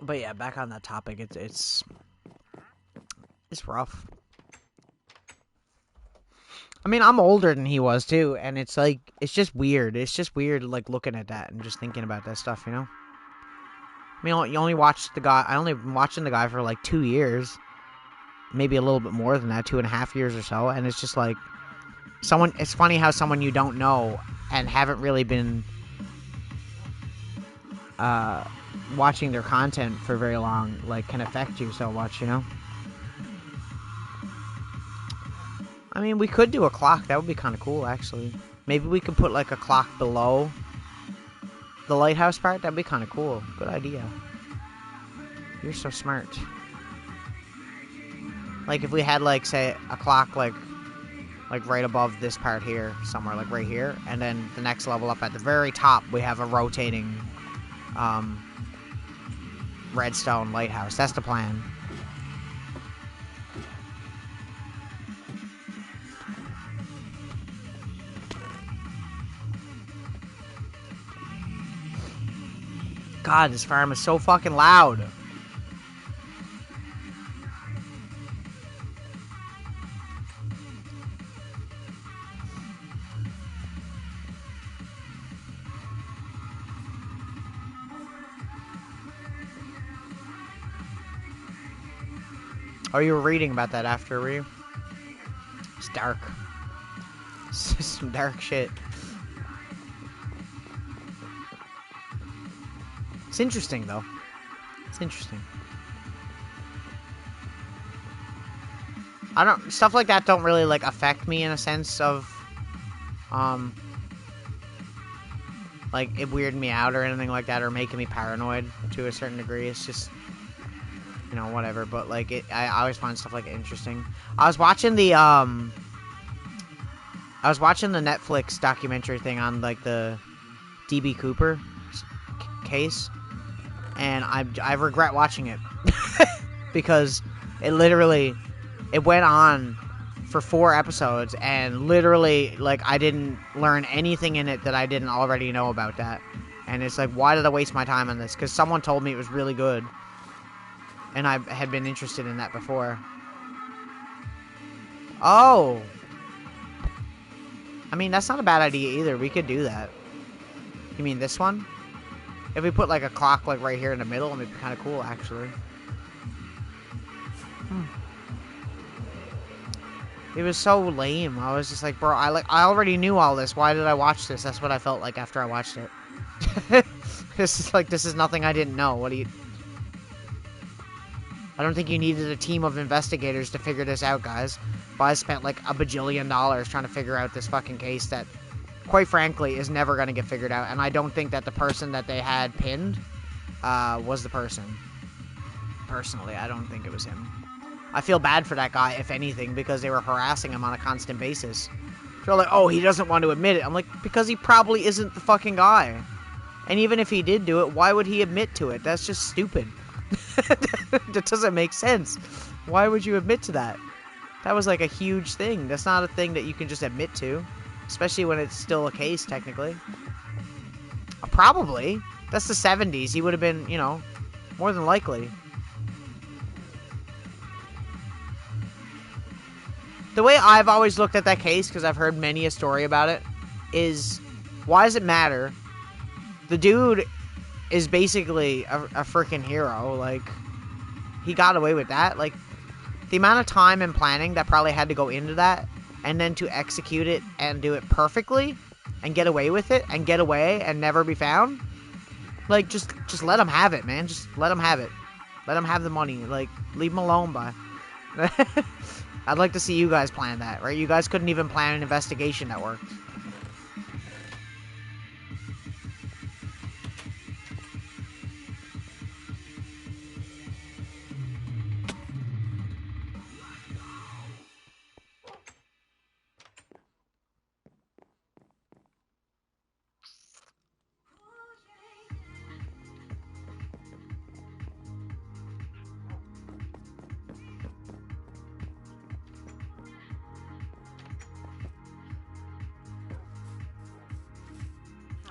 But yeah, back on that topic, it's rough. I mean, I'm older than he was too, and it's like, it's just weird. It's just weird, like, looking at that and just thinking about that stuff, you know? I mean, you only watched the guy. I only been watching the guy for like 2 years, maybe a little bit more than that, 2.5 years or so, and it's just like someone. It's funny how someone you don't know and haven't really been watching their content for very long, like, can affect you so much, you know? I mean, we could do a clock. That would be kind of cool, actually. Maybe we could put like a clock below the lighthouse part. That'd be kind of cool. Good idea. You're so smart. Like, if we had, like, say, a clock, like right above this part here, somewhere, like right here, and then the next level up at the very top, we have a rotating redstone lighthouse. That's the plan. God, this farm is so fucking loud. Oh, you were reading about that after, were you? It's dark. It's some dark shit. It's interesting, though. It's interesting. Stuff like that don't really, like, affect me in a sense of, like, it weirded me out or anything like that, or making me paranoid to a certain degree. It's just, you know, whatever. But, like, I always find stuff like interesting. I was watching the Netflix documentary thing on, like, the DB Cooper case, and I regret watching it because it went on for 4 episodes, and literally, like, I didn't learn anything in it that I didn't already know about that. And it's like, why did I waste my time on this? Because someone told me it was really good, and I had been interested in that before. Oh! I mean, that's not a bad idea either. We could do that. You mean this one? If we put, like, a clock, like, right here in the middle, it'd be kind of cool, actually. It was so lame. I was just like, bro, I already knew all this. Why did I watch this? That's what I felt like after I watched it. This is nothing I didn't know. What do you... I don't think you needed a team of investigators to figure this out, guys. But I spent like $1 bajillion trying to figure out this fucking case that, quite frankly, is never going to get figured out. And I don't think that the person that they had pinned was the person. Personally, I don't think it was him. I feel bad for that guy, if anything, because they were harassing him on a constant basis. They're like, oh, he doesn't want to admit it. I'm like, because he probably isn't the fucking guy. And even if he did do it, why would he admit to it? That's just stupid. That doesn't make sense. Why would you admit to that? That was like a huge thing. That's not a thing that you can just admit to. Especially when it's still a case, technically. Probably. That's the 70s. He would have been, you know, more than likely. The way I've always looked at that case, because I've heard many a story about it, is, why does it matter? The dude is basically a freaking hero. Like, he got away with that. Like, the amount of time and planning that probably had to go into that, and then to execute it and do it perfectly, and get away with it, and get away and never be found. Like, just let him have it, man. Just let him have it. Let him have the money. Like, leave him alone, bye. I'd like to see you guys plan that, right? You guys couldn't even plan an investigation that worked.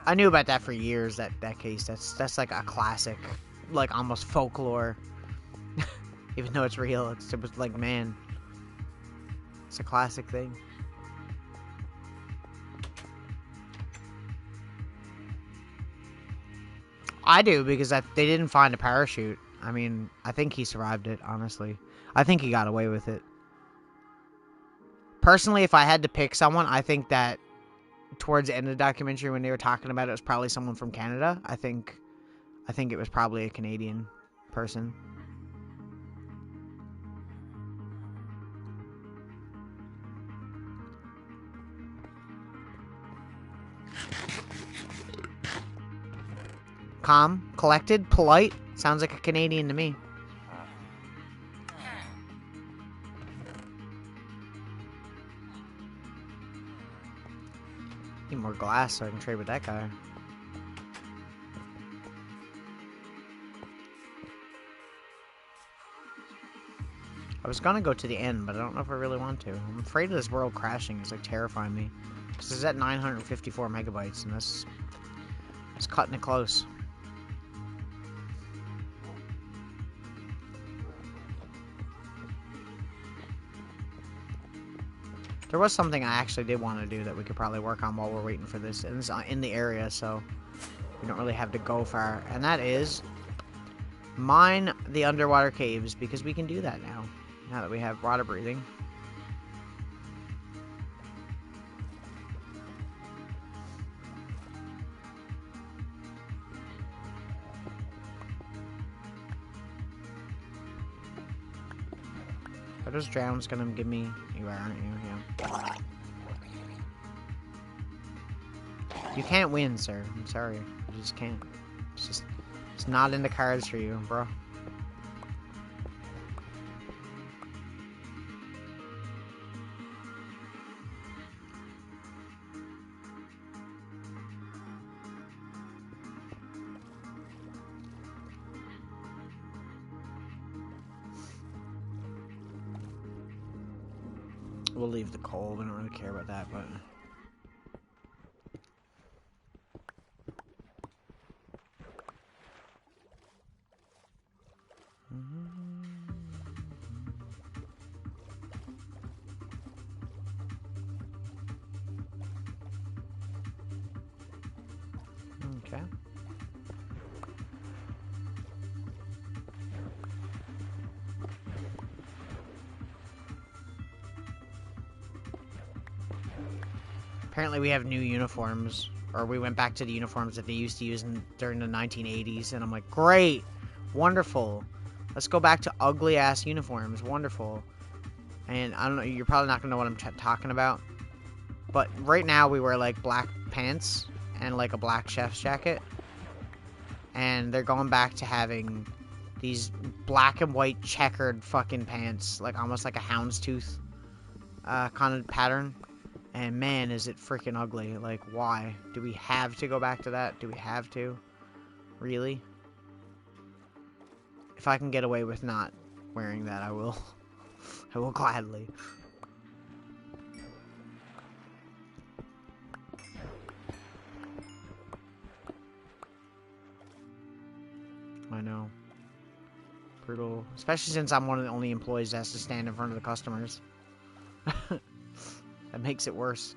I knew about that for years, that case. That's like a classic, like almost folklore. Even though it's real, it was like, man, it's a classic thing. I do, because they didn't find a parachute. I mean, I think he survived it, honestly. I think he got away with it. Personally, if I had to pick someone, I think that towards the end of the documentary, when they were talking about it, it was probably someone from Canada. I think it was probably a Canadian person. Calm, collected, polite. Sounds like a Canadian to me. Need more glass so I can trade with that guy. I was gonna go to the end, but I don't know if I really want to. I'm afraid of this world crashing. It's like terrifying me. Because it's at 954 megabytes, and it's cutting it close. There was something I actually did want to do that we could probably work on while we're waiting for this. And it's in the area, so we don't really have to go far. And that is mine the underwater caves, because we can do that now. Now that we have water breathing. Are those drowns gonna give me... You are, aren't you? Yeah. You can't win, sir. I'm sorry. You just can't. It's not in the cards for you, bro. We'll leave the coal. We don't really care about that, but... Okay. Apparently we have new uniforms, or we went back to the uniforms that they used to use during the 1980s, and I'm like, great, wonderful. Let's go back to ugly-ass uniforms, wonderful. And I don't know, you're probably not going to know what I'm talking about, but right now we wear, like, black pants and, like, a black chef's jacket, and they're going back to having these black and white checkered fucking pants, like, almost like a houndstooth kind of pattern. And man, is it freaking ugly. Like, why? Do we have to go back to that? Do we have to? Really? If I can get away with not wearing that, I will. I will gladly. I know. Brutal. Especially since I'm one of the only employees that has to stand in front of the customers. That makes it worse.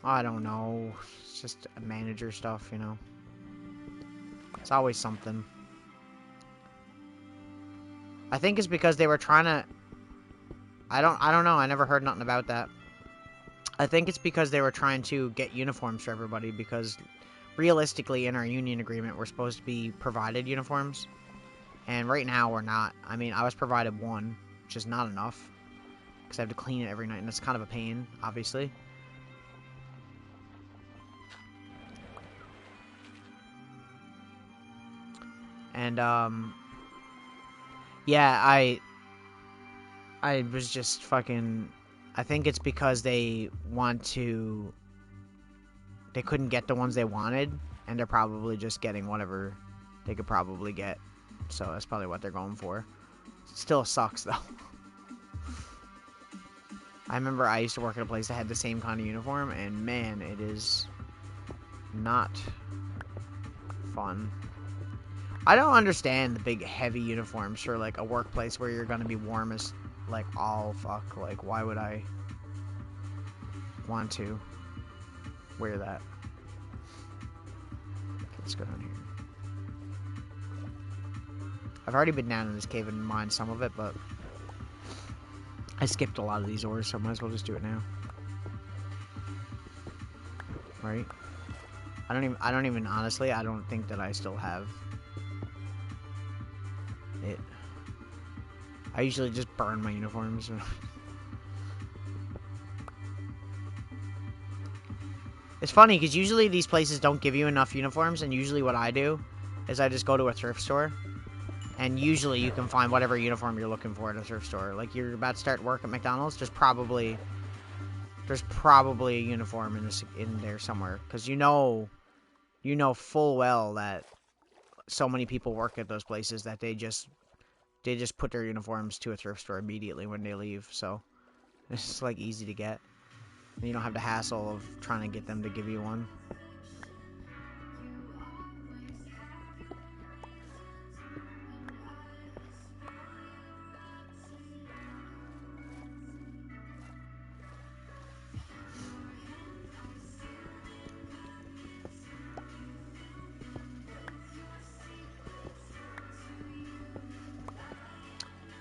I don't know. It's just manager stuff, you know. It's always something. I think it's because they were trying to... I don't know. I never heard nothing about that. I think it's because they were trying to get uniforms for everybody, because realistically in our union agreement we're supposed to be provided uniforms. And right now we're not. I mean, I was provided one, which is not enough. Because I have to clean it every night, and it's kind of a pain, obviously. And, yeah, I was just fucking... I think it's because they couldn't get the ones they wanted, and they're probably just getting whatever they could probably get. So that's probably what they're going for. It still sucks, though. I remember I used to work at a place that had the same kind of uniform, and man, it is not fun. I don't understand the big, heavy uniforms for, like, a workplace where you're gonna be warm as, like, all fuck. Like, why would I want to wear that? Okay, let's go down here. I've already been down in this cave and mined some of it, but I skipped a lot of these ores, so I might as well just do it now. Right? I don't even honestly, I don't think that I still have it. I usually just burn my uniforms. It's funny, because usually these places don't give you enough uniforms, and usually what I do is I just go to a thrift store, and usually you can find whatever uniform you're looking for at a thrift store. Like, you're about to start work at McDonald's, there's probably a uniform in there somewhere, because you know full well that so many people work at those places that they just put their uniforms to a thrift store immediately when they leave. So it's just, like, easy to get. And you don't have the hassle of trying to get them to give you one.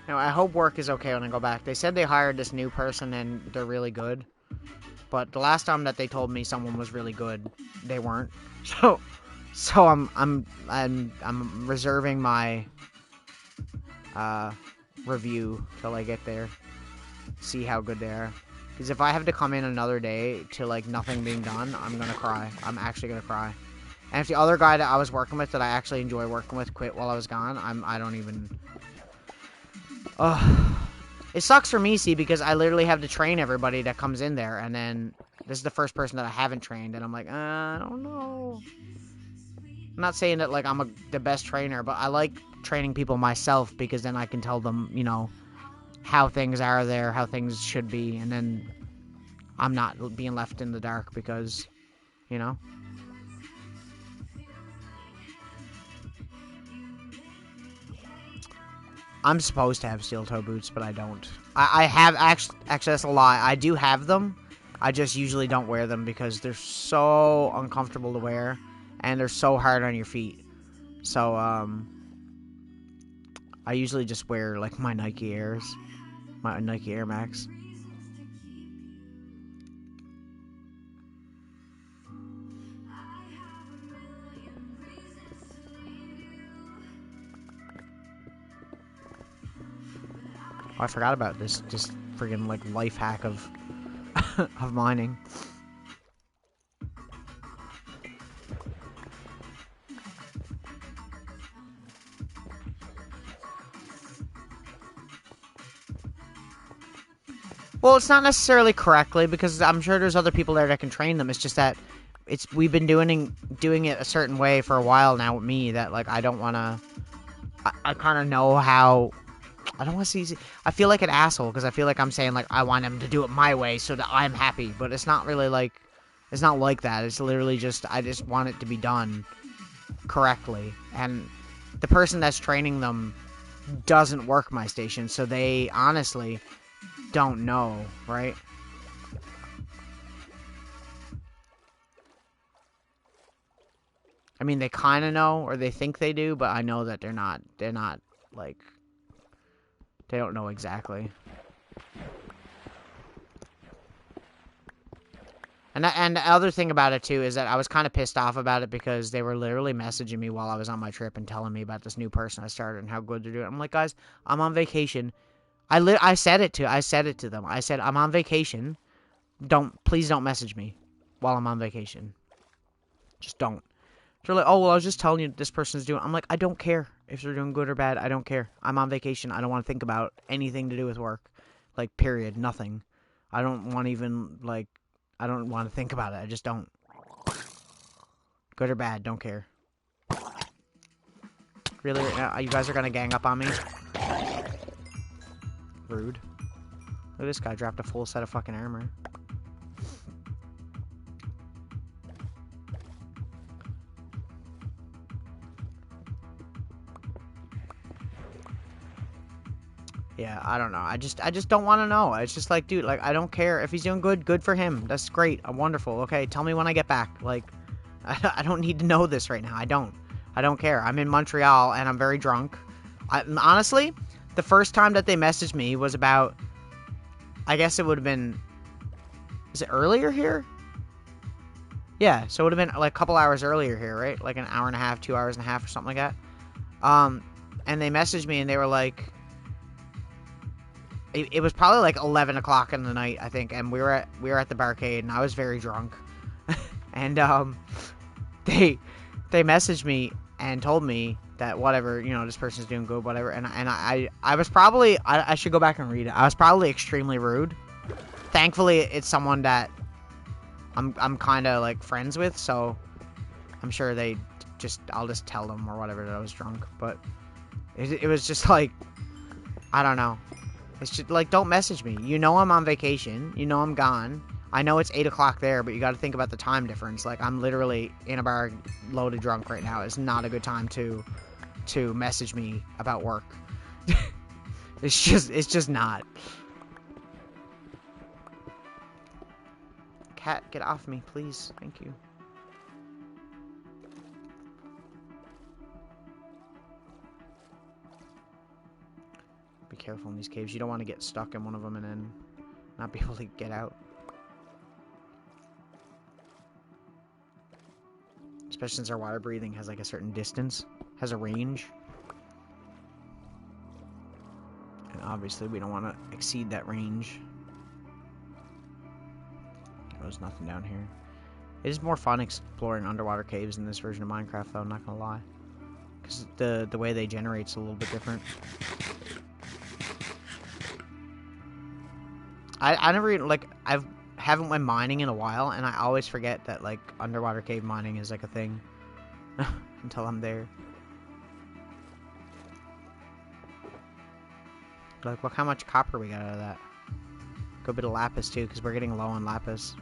Now, I hope work is okay when I go back. They said they hired this new person and they're really good. But the last time that they told me someone was really good, they weren't. So I'm reserving my review till I get there. See how good they are. Because if I have to come in another day to, like, nothing being done, I'm gonna cry. I'm actually gonna cry. And if the other guy that I was working with, that I actually enjoy working with, quit while I was gone, I don't even... It sucks for me, see, because I literally have to train everybody that comes in there, and then this is the first person that I haven't trained, and I'm like, I don't know. I'm not saying that, like, I'm the best trainer, but I like training people myself, because then I can tell them, you know, how things are there, how things should be, and then I'm not being left in the dark because, you know? I'm supposed to have steel toe boots, but I don't. I have, actually, that's a lie. I do have them. I just usually don't wear them because they're so uncomfortable to wear, and they're so hard on your feet. So, I usually just wear, like, my Nike Airs. My Nike Air Max. Oh, I forgot about this friggin' like life hack of of mining. Well, it's not necessarily correctly because I'm sure there's other people there that can train them. It's just that we've been doing it a certain way for a while now with me that like I don't want to. I kind of know how. I don't want to see. I feel like an asshole because I feel like I'm saying like I want him to do it my way so that I'm happy, but it's not really like. It's not like that. It's literally just I just want it to be done correctly, and the person that's training them doesn't work my station, so they honestly don't know, right? I mean, they kind of know, or they think they do, but I know that they're not, like, they don't know exactly. And the other thing about it, too, is that I was kind of pissed off about it because they were literally messaging me while I was on my trip and telling me about this new person I started and how good they're doing. I'm like, guys, I'm on vacation. I said it to them. I said, I'm on vacation. Please don't message me while I'm on vacation. Just don't. They're like, oh, well, I was just telling you this person's doing. I'm like, I don't care if they're doing good or bad. I don't care. I'm on vacation. I don't want to think about anything to do with work. Like, period. Nothing. I don't want to even, like, I don't want to think about it. I just don't. Good or bad, don't care. Really? You guys are going to gang up on me? Rude. Look at this guy dropped a full set of fucking armor. Yeah, I don't know. I just don't want to know. It's just like, dude, like, I don't care. If he's doing good, good for him. That's great. I'm wonderful. Okay, tell me when I get back. Like, I don't need to know this right now. I don't care. I'm in Montreal, and I'm very drunk. Honestly, the first time that they messaged me was about, I guess it would have been, is it earlier here? Yeah, so it would have been, like, a couple hours earlier here, right? Like, an hour and a half, 2 hours and a half, or something like that. And they messaged me, and they were like, it was probably like 11 o'clock in the night, I think, and we were at the barcade, and I was very drunk, and they messaged me and told me that whatever, you know, this person's doing good, whatever, and I was probably, I should go back and read it. I was probably extremely rude. Thankfully, it's someone that I'm kind of like friends with, so I'm sure I'll just tell them or whatever that I was drunk, but it was just like, I don't know. It's just, like, don't message me. You know I'm on vacation. You know I'm gone. I know it's 8 o'clock there, but you got to think about the time difference. Like, I'm literally in a bar loaded drunk right now. It's not a good time to message me about work. It's just not. Cat, get off me, please. Thank you. Be careful in these caves. You don't want to get stuck in one of them and then not be able to get out. Especially since our water breathing has like a certain distance, has a range. And obviously we don't want to exceed that range. There's nothing down here. It is more fun exploring underwater caves in this version of Minecraft, though, I'm not gonna lie. Because the way they generate's a little bit different. I never even, like, haven't went mining in a while, and I always forget that, like, underwater cave mining is, like, a thing. Until I'm there. Like, look how much copper we got out of that. Good bit of lapis, too, because we're getting low on lapis.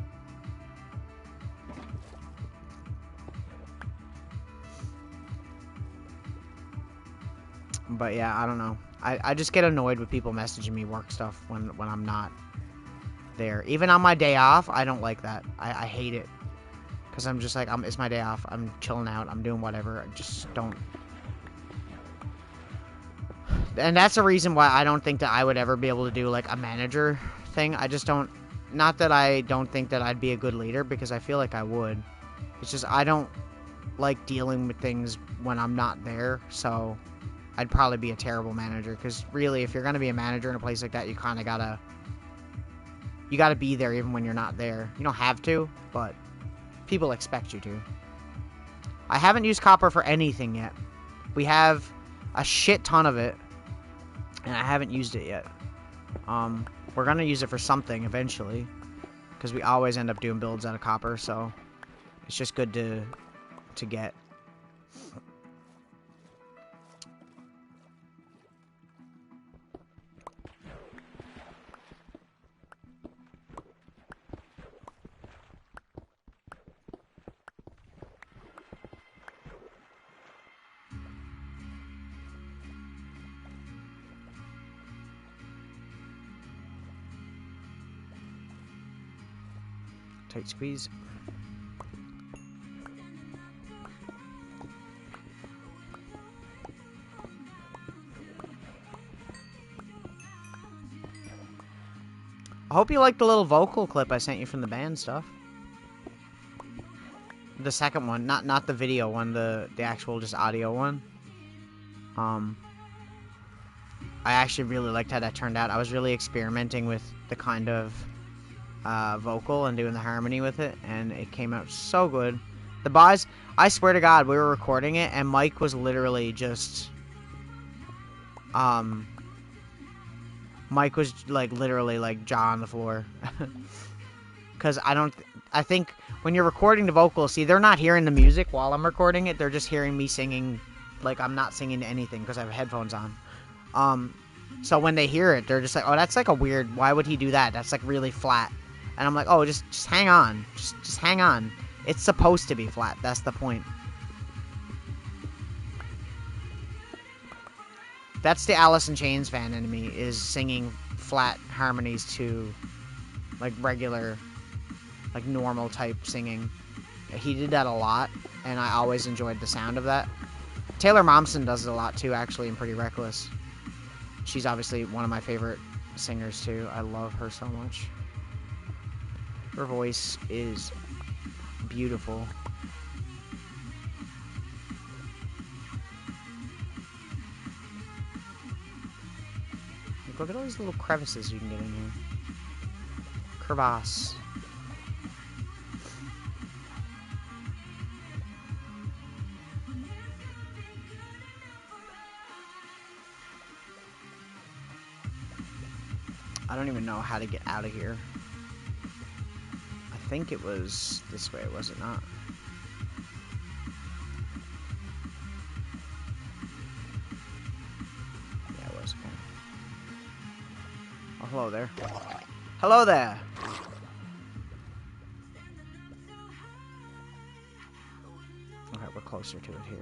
But yeah, I don't know. I just get annoyed with people messaging me work stuff when I'm not there. Even on my day off, I don't like that. I hate it. Because I'm just like, it's my day off. I'm chilling out. I'm doing whatever. I just don't. And that's the reason why I don't think that I would ever be able to do, like, a manager thing. I just don't. Not that I don't think that I'd be a good leader, because I feel like I would. It's just I don't like dealing with things when I'm not there, so I'd probably be a terrible manager, because really, if you're going to be a manager in a place like that, you kind of gotta... You gotta be there even when you're not there. You don't have to, but people expect you to. I haven't used copper for anything yet. We have a shit ton of it, and I haven't used it yet. We're gonna use it for something eventually, because we always end up doing builds out of copper, so it's just good to get. Tight squeeze. I hope you liked the little vocal clip I sent you from the band stuff. The second one, not the video one, the actual just audio one. I actually really liked how that turned out. I was really experimenting with the kind of vocal and doing the harmony with it, and it came out so good. The boys, I swear to God, we were recording it, and Mike was literally just, Mike was like literally like jaw on the floor, because I think when you're recording the vocals, see, they're not hearing the music while I'm recording it. They're just hearing me singing, like I'm not singing anything because I have headphones on. So when they hear it, they're just like, oh, that's like a weird, why would he do that? That's like really flat. And I'm like, oh, just hang on. Just hang on. It's supposed to be flat. That's the point. That's the Alice in Chains fan in me, is singing flat harmonies to, like, regular, like, normal type singing. He did that a lot, and I always enjoyed the sound of that. Taylor Momsen does it a lot, too, actually, in Pretty Reckless. She's obviously one of my favorite singers, too. I love her so much. Her voice is beautiful. Look at all these little crevices you can get in here. Crevasse. I don't even know how to get out of here. I think it was this way, was it not? Yeah, it was. Okay. Oh, hello there. Hello there! Okay, we're closer to it here.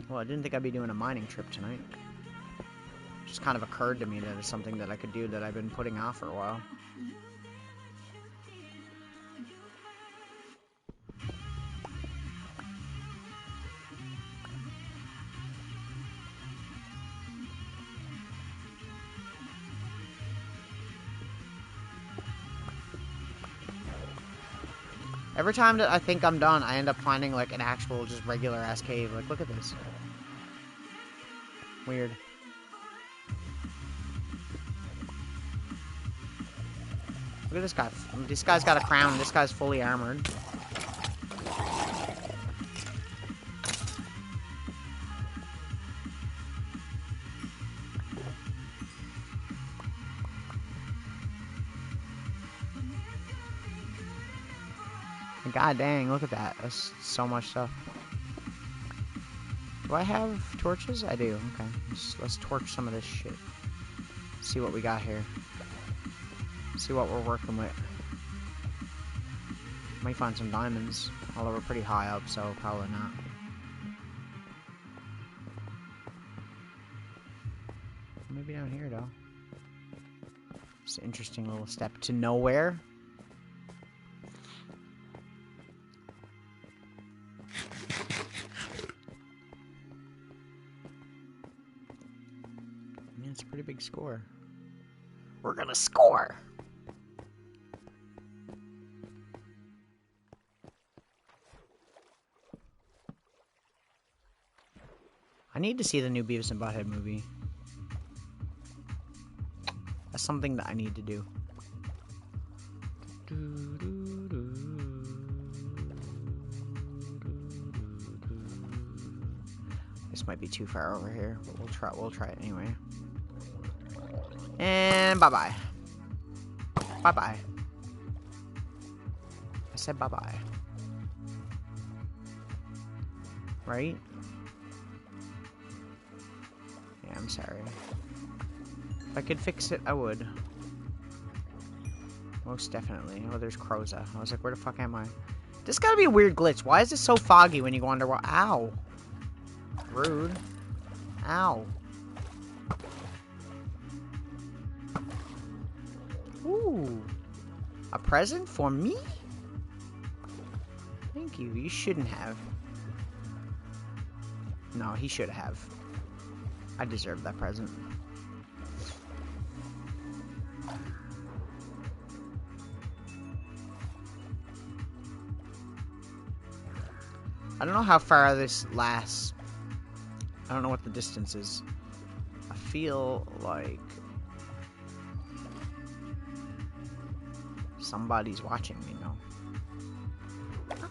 Well, I didn't think I'd be doing a mining trip tonight. It just kind of occurred to me that it's something that I could do that I've been putting off for a while. Every time that I think I'm done, I end up finding, like, an actual, just regular-ass cave. Like, look at this. Weird. Look at this guy. This guy's got a crown. This guy's fully armored. God dang, look at that. That's so much stuff. Do I have torches? I do. Okay. Let's torch some of this shit. See what we got here. See what we're working with. Might find some diamonds. Although we're pretty high up, so probably not. Maybe down here, though. It's an interesting little step to nowhere. Yeah, it's a pretty big score. We're gonna score! I need to see the new Beavis and Butthead movie. That's something that I need to do. This might be too far over here, but we'll try it anyway. And bye-bye. Bye-bye. I said bye-bye. Right? Yeah, I'm sorry. If I could fix it, I would. Most definitely. Oh, there's Croza. I was like, where the fuck am I? This gotta be a weird glitch. Why is it so foggy when you go underwater? Ow. Rude. Ow. Ooh. A present for me? Thank you. You shouldn't have. No, he should have. I deserve that present. I don't know how far this lasts. I don't know what the distance is. I feel like somebody's watching me now.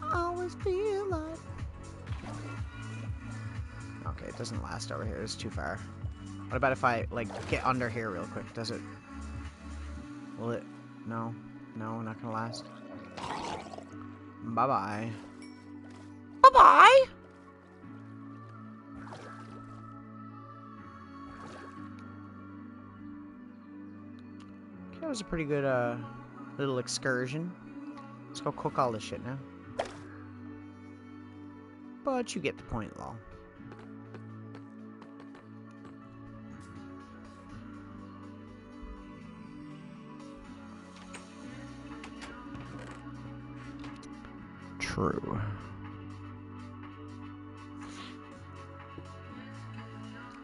I always feel like... Okay, it doesn't last over here. It's too far. What about if I, like, get under here real quick? Does it... Will it... No. No, not gonna last. Bye-bye. Bye-bye! Okay, that was a pretty good, little excursion. Let's go cook all this shit now. But you get the point, lol. True.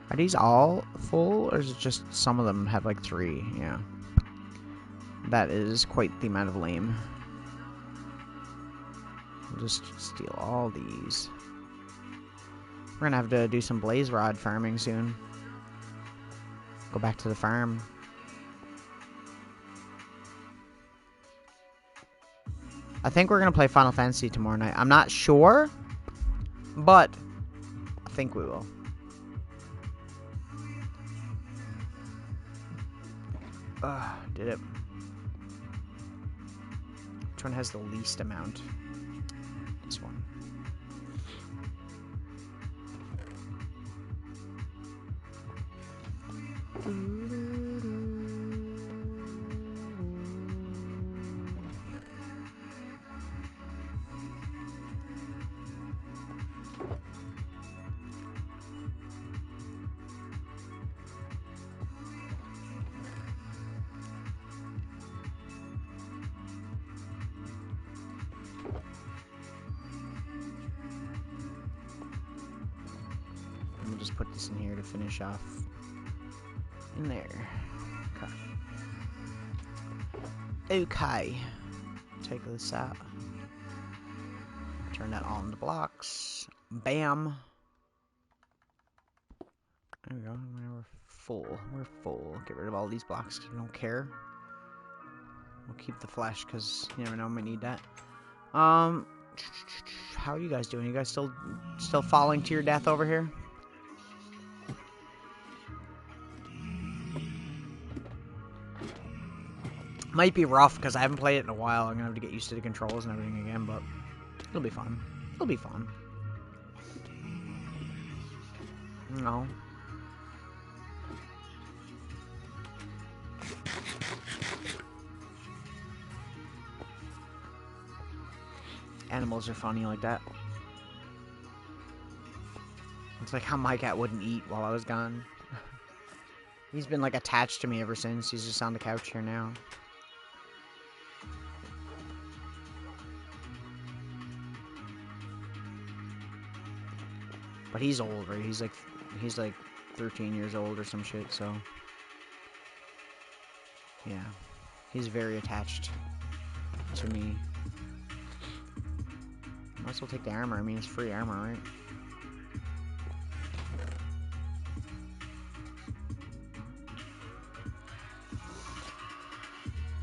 Are these all full, or is it just some of them have like 3? Yeah. That is quite the amount of lame. We'll just steal all these. We're gonna have to do some blaze rod farming soon. Go back to the farm. I think we're gonna play Final Fantasy tomorrow night. I'm not sure, but I think we will. Did it? Which one has the least amount? This one. We'll just put this in here to finish off in there. Okay. Okay. Take this out. Turn that all into blocks. Bam. There we go. We're full. We're full. Get rid of all these blocks because we don't care. We'll keep the flesh because you never know, we might need that. How are you guys doing? You guys still falling to your death over here? Might be rough because I haven't played it in a while. I'm gonna have to get used to the controls and everything again, but it'll be fun. It'll be fun. No. Animals are funny like that. It's like how my cat wouldn't eat while I was gone. He's been like attached to me ever since. He's just on the couch here now. But he's old, right? He's like 13 years old or some shit, so yeah. He's very attached to me. Might as well take the armor. I mean, it's free armor, right?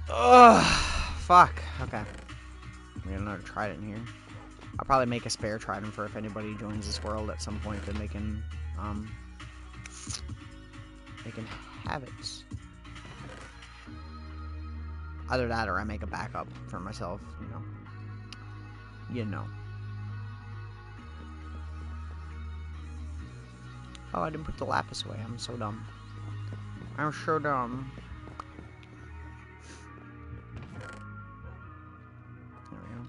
Ugh, fuck. Okay. We got another trident here. I'll probably make a spare trident for if anybody joins this world at some point, then they can have it. Either that or I make a backup for myself, you know. You know. Oh, I didn't put the lapis away. I'm so dumb. I'm so dumb. There we go.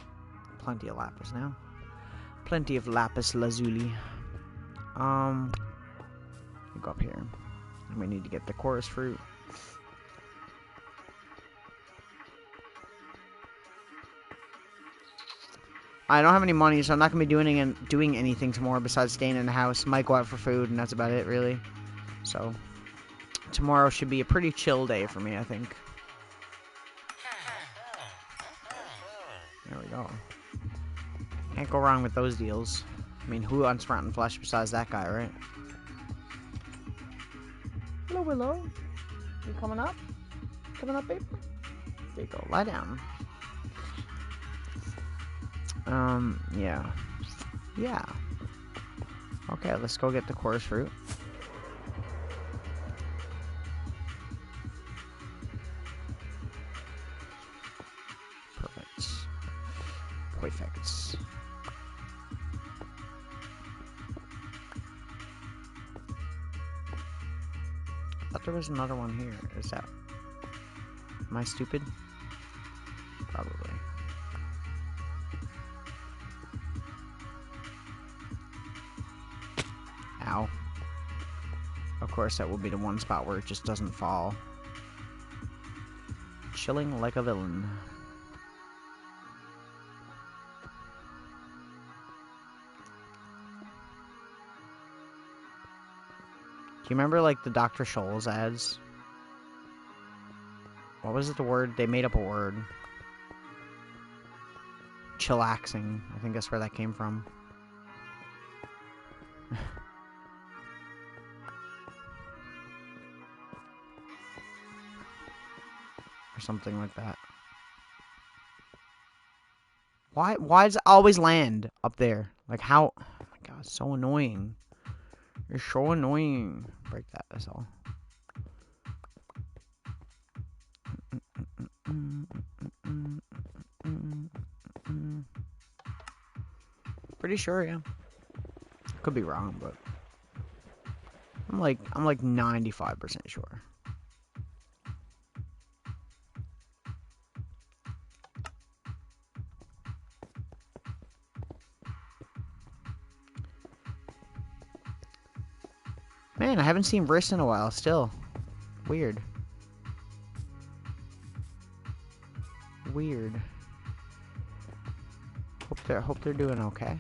Plenty of lapis now. Plenty of lapis lazuli. We go up here. And we need to get the chorus fruit. I don't have any money, so I'm not going to be doing anything tomorrow besides staying in the house. Might go out for food, and that's about it, really. So, tomorrow should be a pretty chill day for me, I think. There we go. Can't go wrong with those deals. I mean, who wants rotten flesh besides that guy, right? Hello, Willow. You coming up? Coming up, babe? There you go. Lie down. Yeah. Yeah. Okay, let's go get the chorus fruit. Perfect. Perfect. I thought there was another one here. Is that... Am I stupid? Probably. Ow. Of course, that will be the one spot where it just doesn't fall. Chilling like a villain. Do you remember, like, the Dr. Scholl's ads? What was it, the word? They made up a word. Chillaxing. I think that's where that came from. Or something like that. Why does it always land up there? Like, how... Oh my god, so annoying. You're so annoying. Break that, that's all. Pretty sure, yeah. Could be wrong, but... I'm like 95% sure. Man, I haven't seen Briss in a while, still. Weird. Weird. Hope they're doing okay.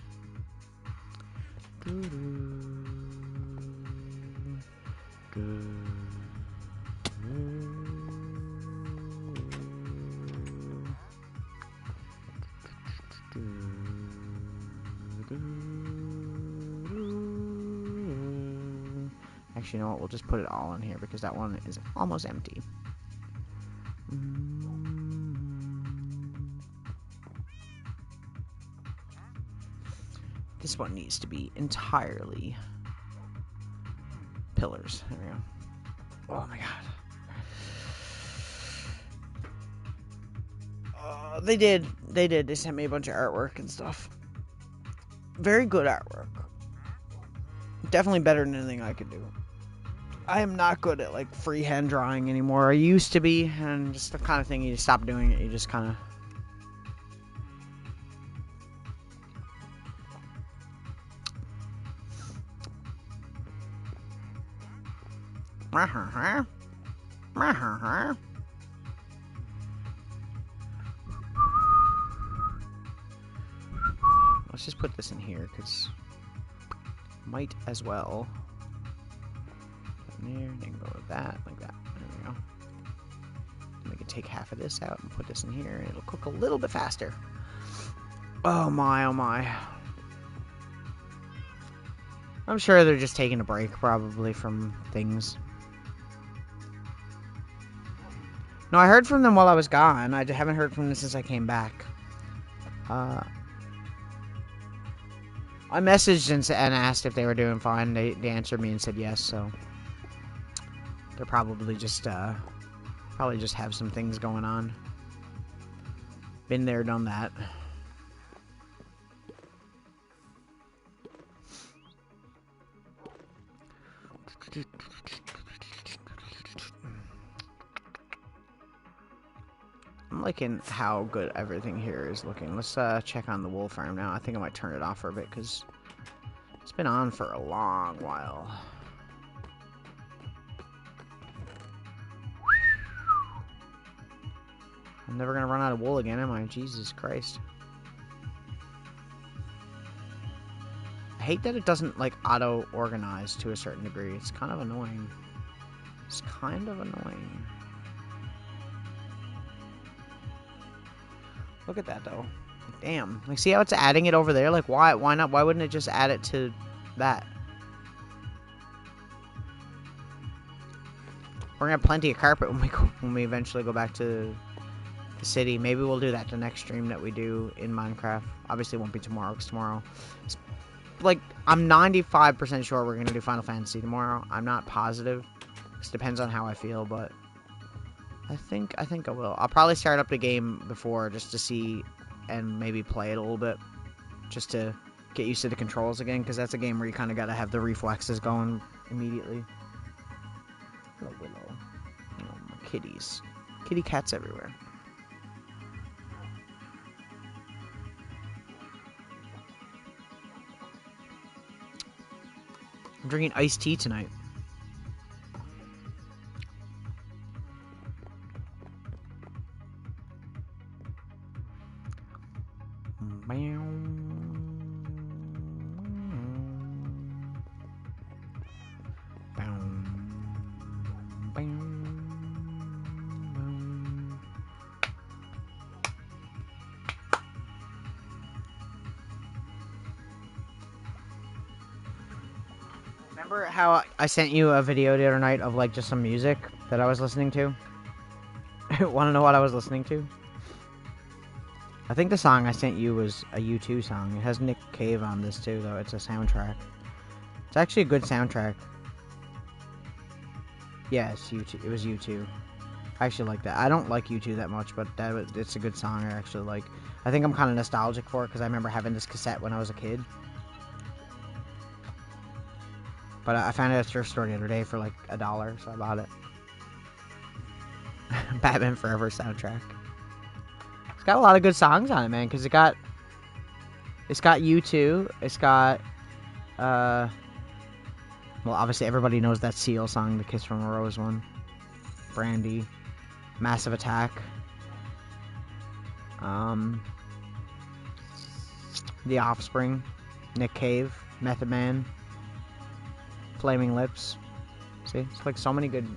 Actually, you know what? We'll just put it all in here because that one is almost empty. This one needs to be entirely pillars. There we go. Oh my god. They did. They sent me a bunch of artwork and stuff. Very good artwork. Definitely better than anything I could do. I am not good at like freehand drawing anymore. I used to be, and just the kind of thing you just stop doing it. You just kind of. Let's just put this in here, because might as well. Put in there, then go with that, like that. There we go. And we can take half of this out and put this in here, and it'll cook a little bit faster. Oh my, oh my. I'm sure they're just taking a break, probably, from things. No, I heard from them while I was gone. I haven't heard from them since I came back. I messaged and asked if they were doing fine. They answered me and said yes, so they're probably just have some things going on. Been there, done that. I'm liking how good everything here is looking. Let's check on the wool farm now. I think I might turn it off for a bit because it's been on for a long while. I'm never gonna run out of wool again, am I? Jesus Christ. I hate that it doesn't like auto-organize to a certain degree. It's kind of annoying. It's kind of annoying. Look at that though. Damn. Like, see how it's adding it over there? Like, why not? Why wouldn't it just add it to that? We're gonna have plenty of carpet when we eventually go back to the city. Maybe we'll do that the next stream that we do in Minecraft. Obviously, it won't be tomorrow because tomorrow, like, I'm 95% sure we're gonna do Final Fantasy tomorrow. I'm not positive. It depends on how I feel, but I think I will. I'll probably start up the game before just to see and maybe play it a little bit, just to get used to the controls again, because that's a game where you kind of got to have the reflexes going immediately. Hello, Willow. Oh, my kitties. Kitty cats everywhere. I'm drinking iced tea tonight. Remember how I sent you a video the other night of like just some music that I was listening to? Want to know what I was listening to? I think the song I sent you was a U2 song. It has Nick Cave on this too, though. It's a soundtrack. It's actually a good soundtrack. Yes, U2. It was U2. I actually like that. I don't like U2 that much, but it's a good song I actually like. I think I'm kind of nostalgic for it because I remember having this cassette when I was a kid. But I found it at a thrift store the other day for like $1, so I bought it. Batman Forever soundtrack. It's got a lot of good songs on it, man, because it's got U2. It's got well, obviously everybody knows that Seal song, the Kiss from a Rose one. Brandy, Massive Attack. The Offspring, Nick Cave, Method Man, Flaming Lips. See, it's like so many good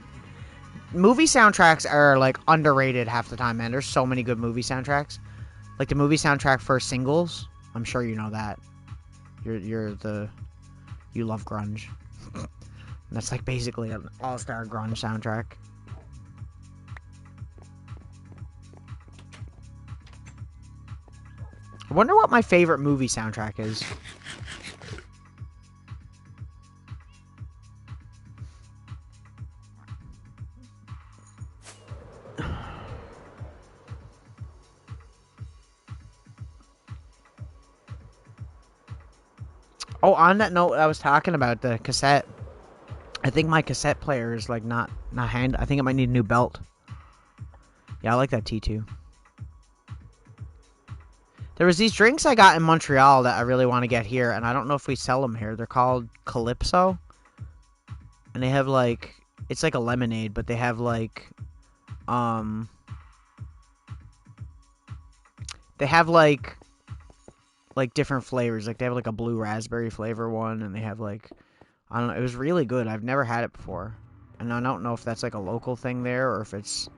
movie soundtracks are like underrated half the time, man. There's so many good movie soundtracks. Like the movie soundtrack for Singles. I'm sure you know that. You love grunge. That's like basically an all-star grunge soundtrack. I wonder what my favorite movie soundtrack is. Oh, on that note, I was talking about the cassette. I think my cassette player is like not hand. I think it might need a new belt. Yeah, I like that T2. There was these drinks I got in Montreal that I really want to get here, and I don't know if we sell them here. They're called Calypso, and they have like, it's like a lemonade, but they have like, they have like different flavors. Like they have like a blue raspberry flavor one, and they have like, I don't know. It was really good. I've never had it before, and I don't know if that's like a local thing there or if it's.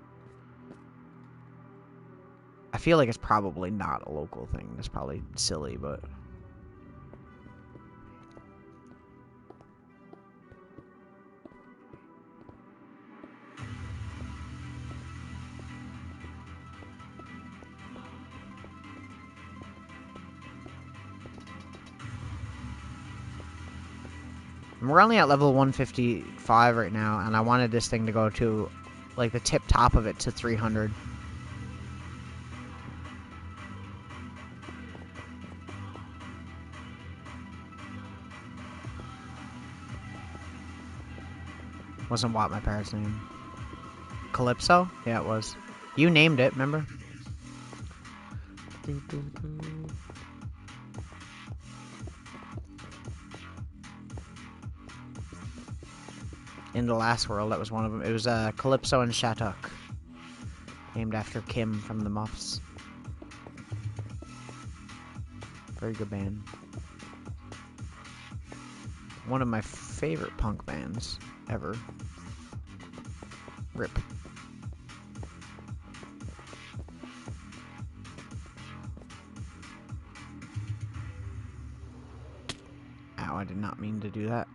I feel like it's probably not a local thing. That's probably silly, but. We're only at level 155 right now, and I wanted this thing to go to, like, the tip top of it to 300. Wasn't what my parents' name? Calypso? Yeah, it was. You named it, remember? In the last world, that was one of them. It was Calypso and Shattuck. Named after Kim from the Muffs. Very good band. One of my favorite punk bands ever. RIP. Ow, I did not mean to do that.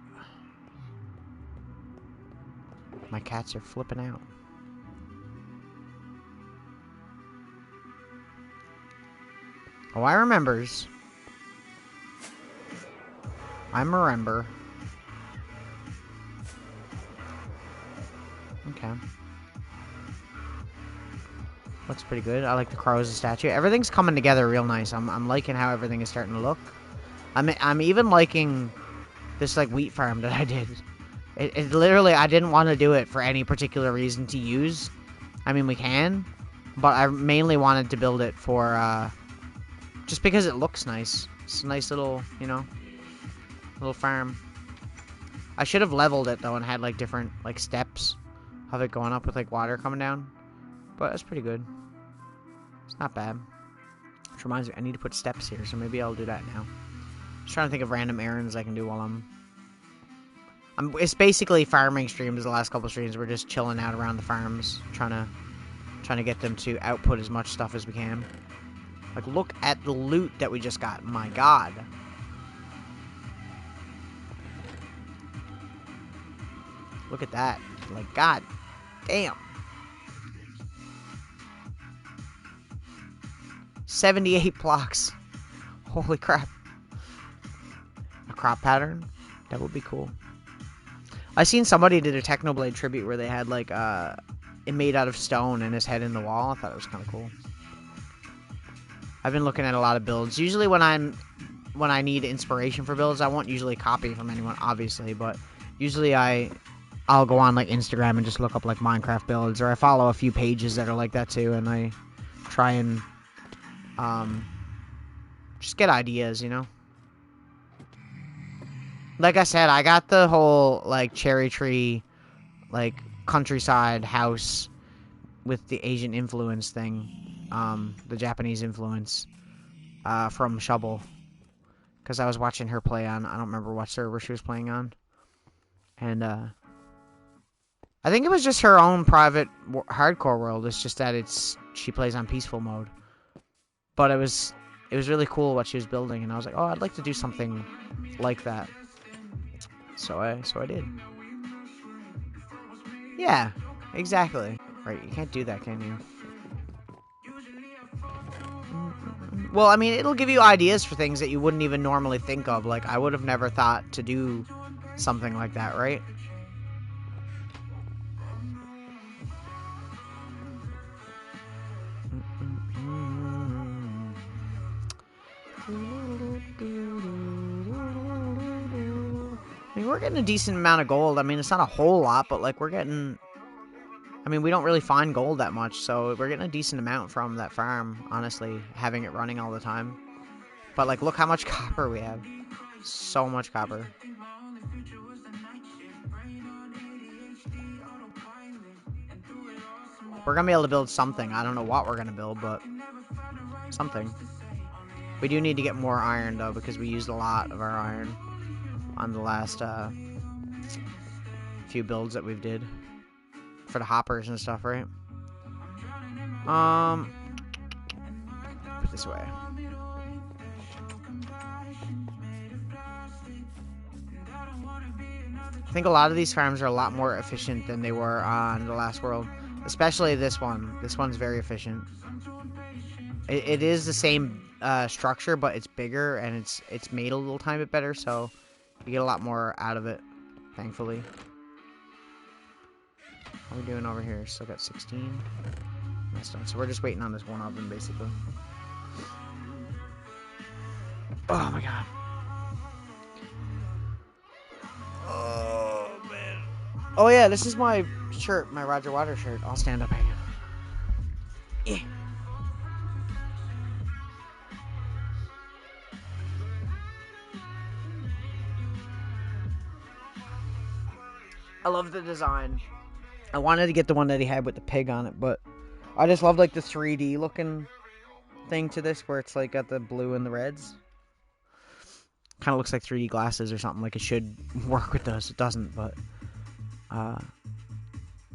My cats are flipping out. Oh, I remembers. I remember. Okay. Looks pretty good. I like the crow as a statue. Everything's coming together real nice. I'm liking how everything is starting to look. I'm even liking this like wheat farm that I did. It literally, I didn't want to do it for any particular reason to use. I mean, we can, but I mainly wanted to build it for just because it looks nice. It's a nice little, you know, little farm. I should have leveled it though and had like different like steps of it going up with like water coming down. But that's pretty good. It's not bad. Which reminds me, I need to put steps here, so maybe I'll do that now. Just trying to think of random errands I can do while it's basically farming streams. The last couple streams, we're just chilling out around the farms, trying to get them to output as much stuff as we can. Like, look at the loot that we just got. My God. Look at that. Like, God damn. 78 blocks. Holy crap. A crop pattern? That would be cool. I seen somebody did a Technoblade tribute where they had like it made out of stone and his head in the wall. I thought it was kind of cool. I've been looking at a lot of builds. Usually when I need inspiration for builds, I won't usually copy from anyone, obviously, but usually I'll go on like Instagram and just look up like Minecraft builds, or I follow a few pages that are like that too, and I try and just get ideas, you know. Like I said, I got the whole, like, cherry tree, like, countryside house with the Asian influence thing, the Japanese influence, from Shovel. Because I was watching her play on, I don't remember what server she was playing on. And, I think it was just her own private hardcore world. It's just that she plays on peaceful mode. But it was really cool what she was building, and I was like, oh, I'd like to do something like that. So I did. Yeah, exactly. Right, you can't do that, can you? Well, I mean, it'll give you ideas for things that you wouldn't even normally think of. Like, I would have never thought to do something like that, right? we're getting a decent amount of gold. I mean, it's not a whole lot, but like we're getting. I mean, we don't really find gold that much, so we're getting a decent amount from that farm. Honestly, having it running all the time. But like, look how much copper we have. So much copper. We're gonna be able to build something. I don't know what we're gonna build, but something. We do need to get more iron though, because we used a lot of our iron on the last few builds that we've did for the hoppers and stuff, right? Put this away. I think a lot of these farms are a lot more efficient than they were on the last world. Especially this one. This one's very efficient. It is the same structure, but it's bigger and it's made a little tiny bit better, so you get a lot more out of it, thankfully. How are we doing over here? Still got 16. That's done. So we're just waiting on this one oven, basically. Oh my god. Oh man. Oh yeah, this is my shirt, my Roger Waters shirt. I'll stand up here. Yeah. I love the design. I wanted to get the one that he had with the pig on it, but I just love like the 3D looking thing to this, where it's like got the blue and the reds. Kind of looks like 3D glasses or something. Like it should work with those. It doesn't, but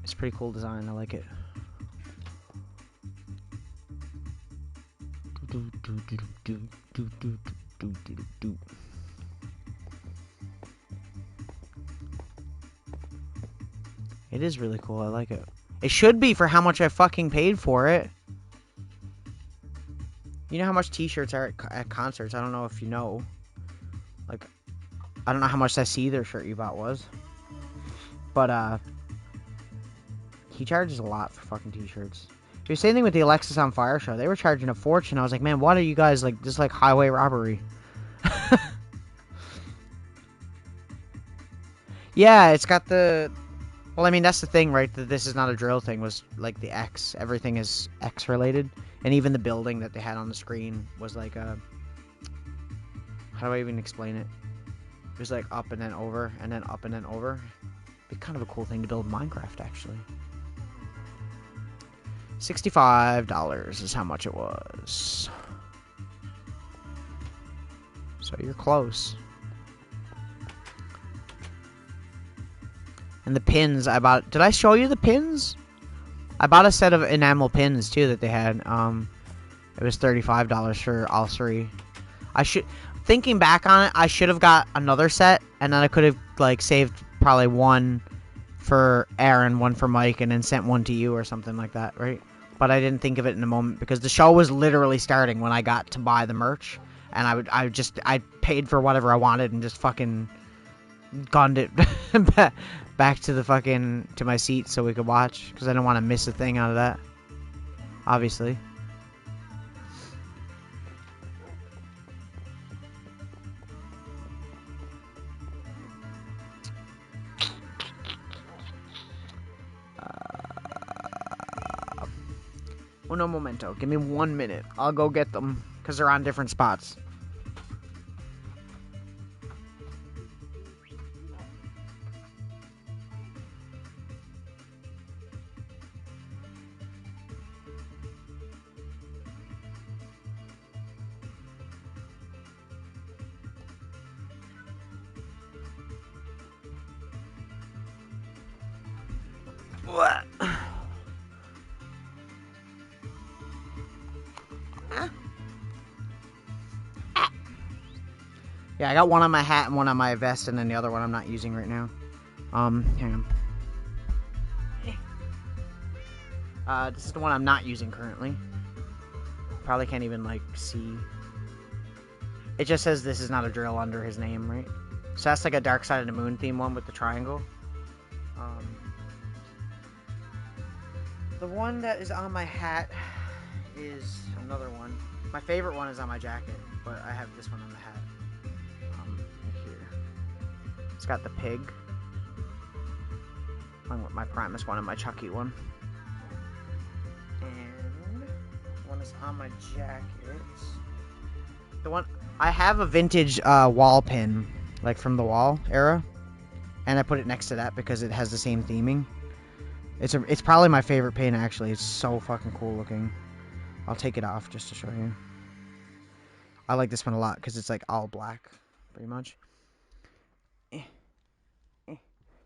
it's a pretty cool design. I like it. It is really cool. I like it. It should be for how much I fucking paid for it. You know how much t-shirts are at concerts? I don't know if you know. Like, I don't know how much that See Either shirt you bought was. But, he charges a lot for fucking t-shirts. The same thing with the Alexis on Fire show. They were charging a fortune. I was like, man, what are you guys, like, this is like highway robbery. Yeah, it's got the... Well, I mean, that's the thing, right? That this is not a drill thing, was like the X. Everything is X related. And even the building that they had on the screen was like a... How do I even explain it? It was like up and then over, and then up and then over. It'd be kind of a cool thing to build in Minecraft, actually. $65 is how much it was. So you're close. And the pins I bought. Did I show you the pins? I bought a set of enamel pins too that they had. It was $35 for all three. Thinking back on it, I should have got another set, and then I could have like saved probably one for Aaron, one for Mike, and then sent one to you or something like that, right? But I didn't think of it in the moment because the show was literally starting when I got to buy the merch, and I paid for whatever I wanted and just fucking gunned it back to the fucking to my seat so we could watch, because I didn't want to miss a thing out of that, obviously. Uno momento. Give me 1 minute. I'll go get them because they're on different spots. What? Yeah, I got one on my hat and one on my vest, and then the other one I'm not using right now. Hang on. This is the one I'm not using currently. Probably can't even, like, see. It just says this is not a drill under his name, right? So that's like a Dark Side of the Moon theme one with the triangle. The one that is on my hat is another one. My favorite one is on my jacket, but I have this one on the hat. Here. It's got the pig. Along with my Primus one and my Chucky one. And one is on my jacket. The one I have a vintage wall pin, like from the wall era, and I put it next to that because it has the same theming. It's probably my favorite pin actually. It's so fucking cool looking. I'll take it off just to show you. I like this one a lot because it's like all black, pretty much.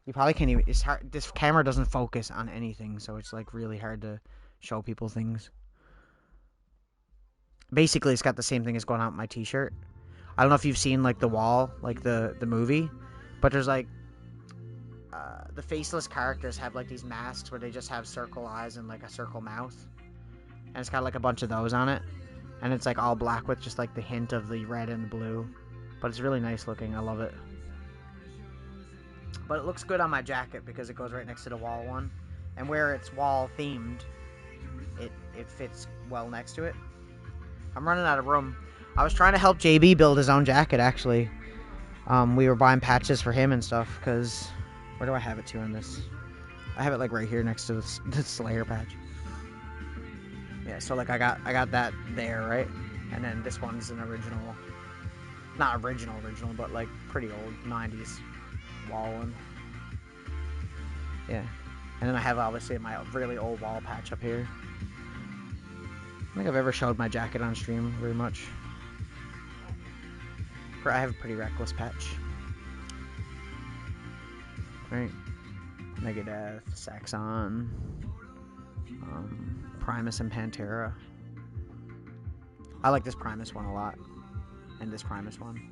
You probably can't even. It's hard. This camera doesn't focus on anything, so it's like really hard to show people things. Basically, it's got the same thing as going out with my T-shirt. I don't know if you've seen like The Wall, like the movie, but there's like the faceless characters have like these masks where they just have circle eyes and like a circle mouth, and it's got like a bunch of those on it, and it's like all black with just like the hint of the red and the blue, but it's really nice looking. I love it. But it looks good on my jacket because it goes right next to the wall one. And where it's wall themed, it fits well next to it. I'm running out of room. I was trying to help JB build his own jacket, actually. We were buying patches for him and stuff, because... Where do I have it to on this? I have it like right here next to the Slayer patch. Yeah, so like I got that there, right? And then this one's an original... Not original, but like pretty old, 90s. Wall one. Yeah. And then I have obviously my really old wall patch up here. I don't think I've ever showed my jacket on stream very much. I have a pretty reckless patch. Right. Megadeth, Saxon, Primus and Pantera. I like this Primus one a lot. And this Primus one.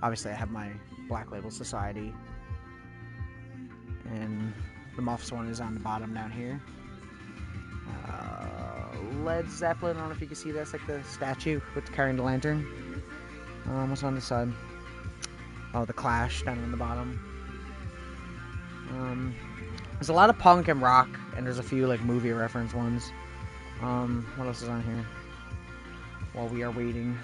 Obviously, I have my Black Label Society. And the Muffs one is on the bottom down here. Led Zeppelin, I don't know if you can see this, like the statue with carrying the lantern. What's on this side? Oh, the Clash down on the bottom. There's a lot of punk and rock, and there's a few like movie reference ones. What else is on here? While we are waiting.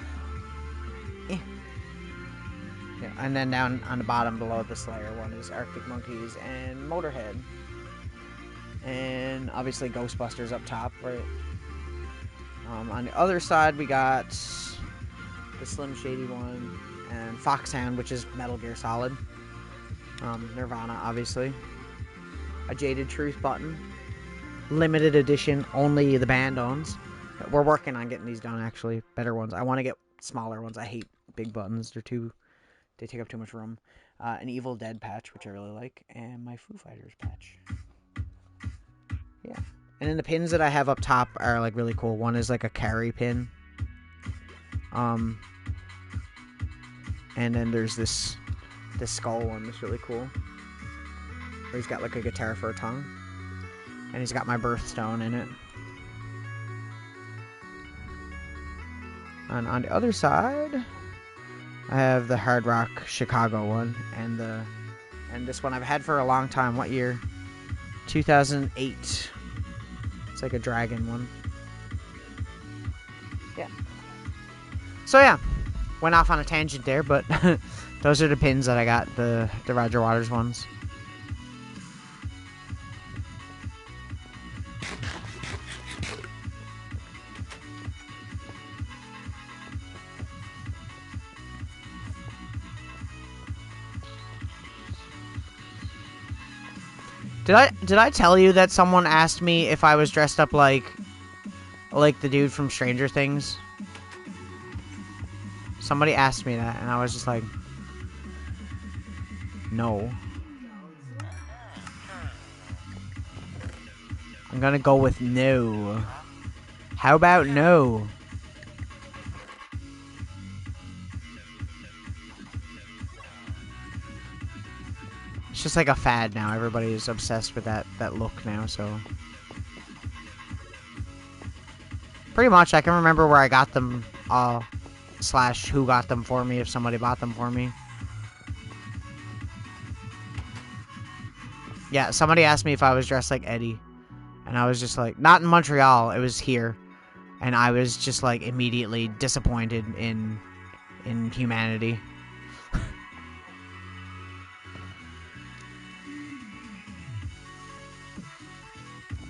Yeah, and then down on the bottom below the Slayer one is Arctic Monkeys and Motorhead. And obviously Ghostbusters up top, right? On the other side we got the Slim Shady one and Foxhound, which is Metal Gear Solid. Nirvana, obviously. A Jaded Truth button. Limited edition, only the band owns. We're working on getting these done, actually. Better ones. I want to get smaller ones. I hate big buttons. They take up too much room. An Evil Dead patch, which I really like. And my Foo Fighters patch. Yeah. And then the pins that I have up top are like really cool. One is like a carry pin. And then there's this skull one that's really cool. Where he's got like a guitar for a tongue. And he's got my birthstone in it. And on the other side, I have the Hard Rock Chicago one, and this one I've had for a long time. What year? 2008. It's like a dragon one. Yeah. So yeah, went off on a tangent there, but those are the pins that I got, the Roger Waters ones. Did I tell you that someone asked me if I was dressed up like the dude from Stranger Things? Somebody asked me that, and I was just like, no. I'm gonna go with no. How about no? It's just like a fad now. Everybody's obsessed with that look now, so. Pretty much, I can remember where I got them, slash who got them for me if somebody bought them for me. Yeah, somebody asked me if I was dressed like Eddie. And I was just like, not in Montreal, it was here. And I was just like immediately disappointed in humanity.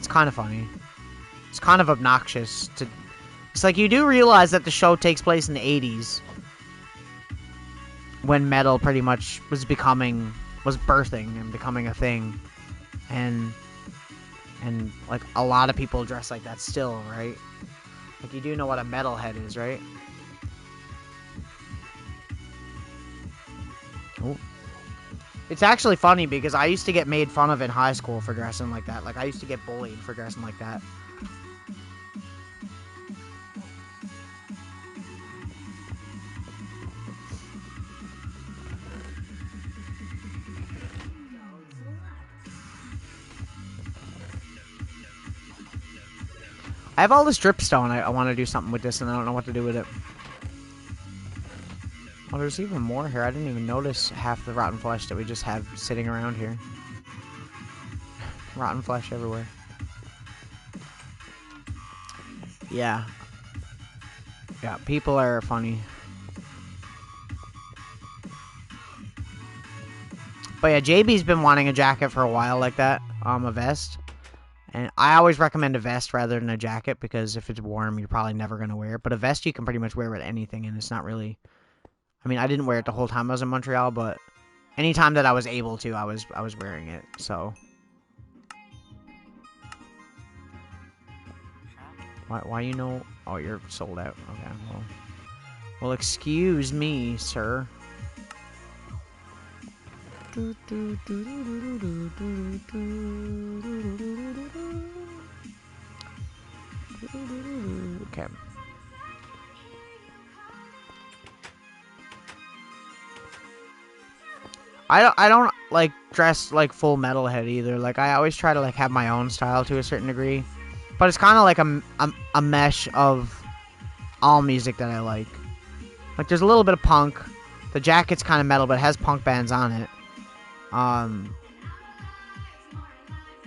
It's kind of funny. It's kind of obnoxious to... It's like you do realize that the show takes place in the 80s. When metal pretty much was birthing and becoming a thing. And like a lot of people dress like that still, right? Like you do know what a metalhead is, right? Oh. It's actually funny because I used to get made fun of in high school for dressing like that. Like, I used to get bullied for dressing like that. I have all this dripstone. I want to do something with this, and I don't know what to do with it. Oh, there's even more here. I didn't even notice half the rotten flesh that we just have sitting around here. Rotten flesh everywhere. Yeah. Yeah, people are funny. But yeah, JB's been wanting a jacket for a while like that. A vest. And I always recommend a vest rather than a jacket, because if it's warm, you're probably never going to wear it. But a vest you can pretty much wear with anything, and it's not really... I mean, I didn't wear it the whole time I was in Montreal, but anytime that I was able to, I was wearing it, so... Why you know... Oh, you're sold out. Okay, well, excuse me, sir. Okay. I don't like dress like full metalhead either. Like, I always try to like have my own style to a certain degree. But it's kind of like a mesh of all music that I like. Like, there's a little bit of punk. The jacket's kind of metal, but it has punk bands on it. And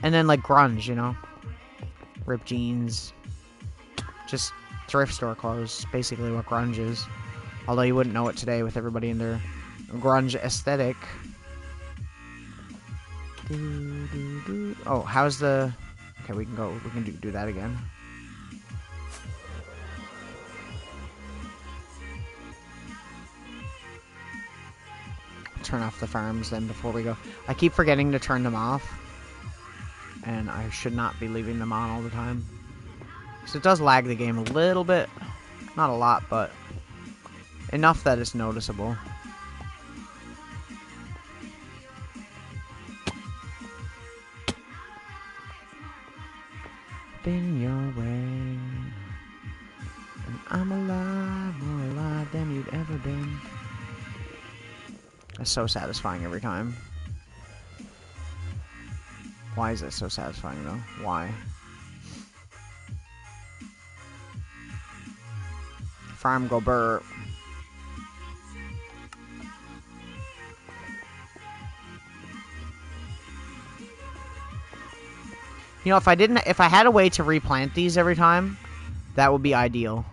then, like, grunge, you know? Ripped jeans. Just thrift store clothes. Basically what grunge is. Although you wouldn't know it today with everybody in their grunge aesthetic. Oh, how's the... Okay, we can do that again. Turn off the farms then before we go. I keep forgetting to turn them off. And I should not be leaving them on all the time. So it does lag the game a little bit. Not a lot, but enough that it's noticeable. Been your way, and I'm alive, more alive than you've ever been. That's so satisfying every time. Why is it so satisfying though? Why? Farm go burr. You know, if I had a way to replant these every time, that would be ideal.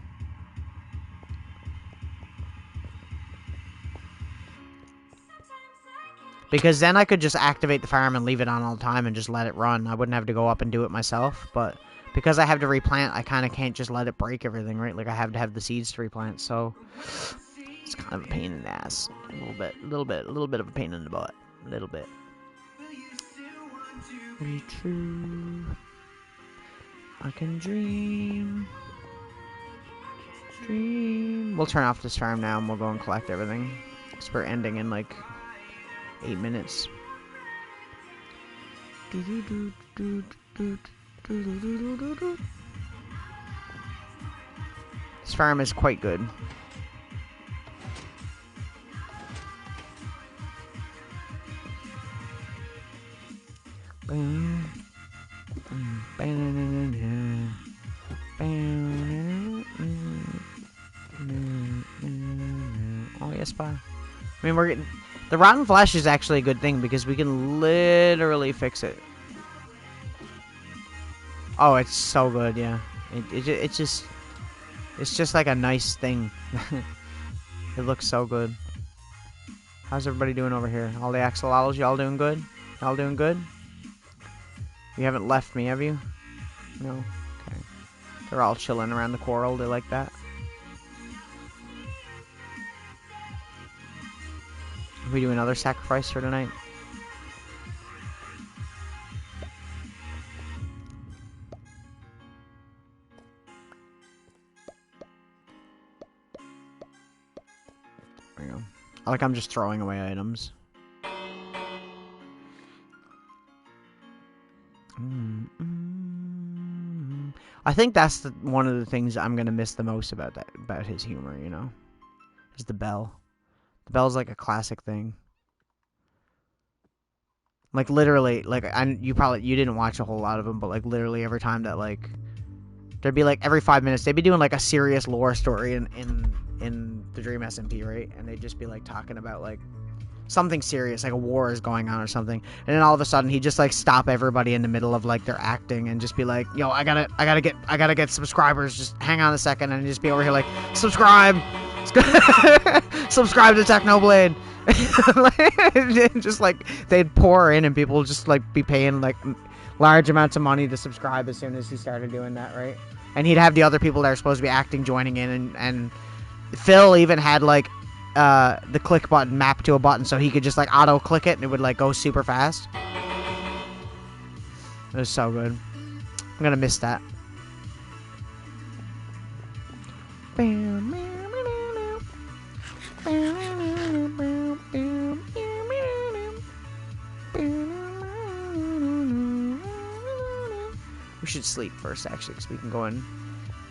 Because then I could just activate the farm and leave it on all the time and just let it run. I wouldn't have to go up and do it myself, but because I have to replant, I kind of can't just let it break everything, right? Like, I have to have the seeds to replant, so it's kind of a pain in the ass. A little bit of a pain in the butt. A little bit. Be true. I can dream. Dream. We'll turn off this farm now and we'll go and collect everything. Because we're ending in like 8 minutes. This farm is quite good. Oh yes, bye. I mean, we're getting... The rotten flesh is actually a good thing because we can literally fix it. Oh, it's so good, yeah. It's just like a nice thing. It looks so good. How's everybody doing over here? All the axolotls, y'all doing good? Y'all doing good? You haven't left me, have you? No? Okay. They're all chilling around the coral. They like that. We do another sacrifice for tonight. There you go. Like I'm just throwing away items. I think that's one of the things I'm gonna miss the most about his humor. You know, is the bell. The bell's like a classic thing. Like literally, like you didn't watch a whole lot of them, but like literally every time that like there'd be like every 5 minutes they'd be doing like a serious lore story in the Dream SMP, right? And they'd just be like talking about like something serious, like a war is going on or something, and then all of a sudden he'd just like stop everybody in the middle of like their acting and just be like, yo, I gotta get subscribers, just hang on a second, and just be over here like, subscribe subscribe to Technoblade. Just like they'd pour in and people would just like be paying like large amounts of money to subscribe as soon as he started doing that, right? And he'd have the other people that are supposed to be acting joining in, and Phil even had like the click button mapped to a button so he could just like auto click it and it would like go super fast. It was so good. I'm gonna miss that. We should sleep first, actually, because we can go and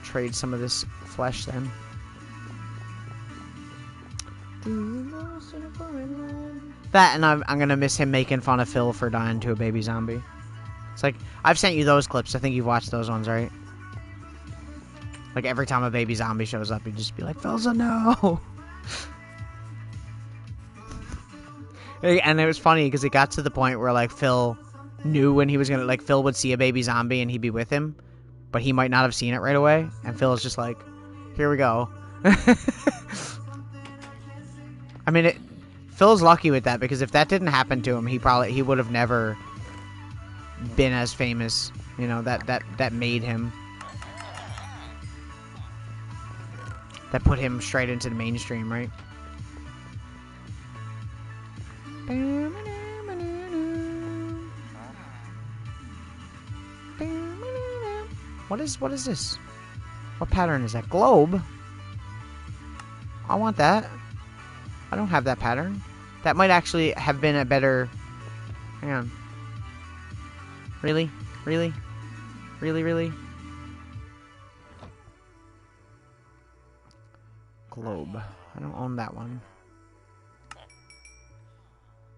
trade some of this flesh then. That, and I'm gonna miss him making fun of Phil for dying to a baby zombie. It's like, I've sent you those clips. I think you've watched those ones, right? Like, every time a baby zombie shows up, you'd just be like, Phil's a no! And it was funny, because it got to the point where, like, Phil knew when he was gonna, like, Phil would see a baby zombie and he'd be with him, but he might not have seen it right away, and Phil's just like, here we go. I mean, Phil's lucky with that, because if that didn't happen to him, he would have never been as famous, you know, that made him, that put him straight into the mainstream, right? What is this? What pattern is that? Globe? I want that. I don't have that pattern. That might actually have been a better... Hang on. Really? Really? Really, really? Globe. I don't own that one.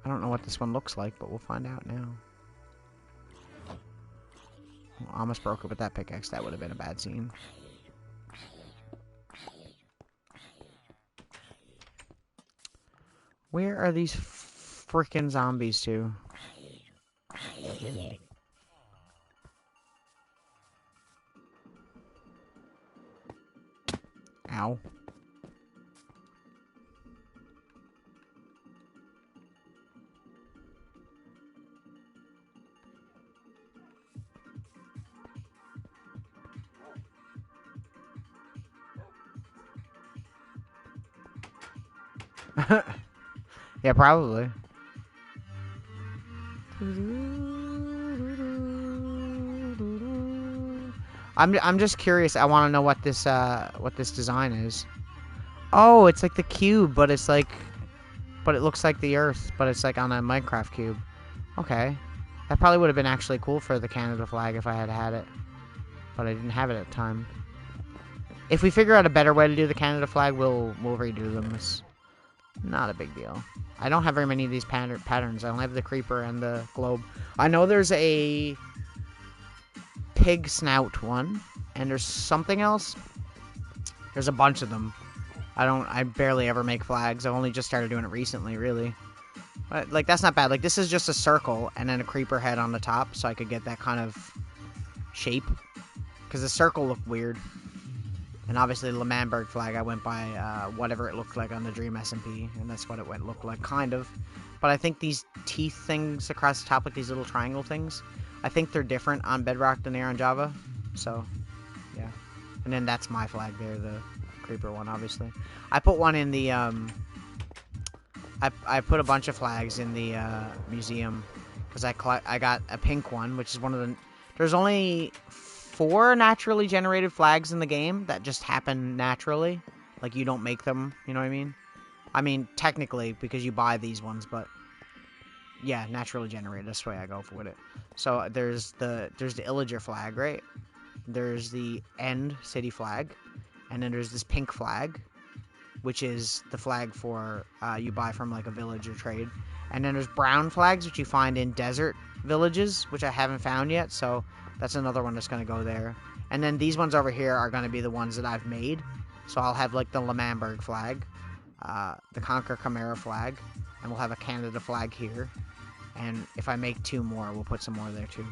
I don't know what this one looks like, but we'll find out now. I almost broke it with that pickaxe. That would have been a bad scene. Where are these frickin' zombies to? Ow. Yeah, probably. I'm just curious. I want to know what this design is. Oh, it's like the cube, but it's like, but it looks like the Earth, but it's like on a Minecraft cube. Okay, that probably would have been actually cool for the Canada flag if I had had it, but I didn't have it at the time. If we figure out a better way to do the Canada flag, we'll redo them. It's not a big deal. I don't have very many of these patterns. I only have the creeper and the globe. I know there's a pig snout one, and there's something else. There's a bunch of them. I barely ever make flags. I've only just started doing it recently, really. But, like, that's not bad. Like, this is just a circle and then a creeper head on the top, so I could get that kind of shape. Because the circle looked weird. And obviously the Lemanberg flag, I went by whatever it looked like on the Dream SMP, and that's what it looked like, kind of. But I think these teeth things across the top, like these little triangle things, I think they're different on Bedrock than they are on Java. So, yeah. And then that's my flag there, the creeper one, obviously. I put one in the, I put a bunch of flags in the, museum. Because I got a pink one, which is one of the... There's only 4 naturally generated flags in the game that just happen naturally. Like, you don't make them, you know what I mean? I mean, technically, because you buy these ones, but... Yeah, naturally generated. That's the way I go with it. So, there's the Illager flag, right? There's the End City flag. And then there's this pink flag, which is the flag for you buy from like a village or trade. And then there's brown flags, which you find in desert villages, which I haven't found yet. So that's another one that's going to go there. And then these ones over here are going to be the ones that I've made. So I'll have like the Lemamberg flag, the ConkerChimera flag, and we'll have a Canada flag here. And if I make 2 more, we'll put some more there too.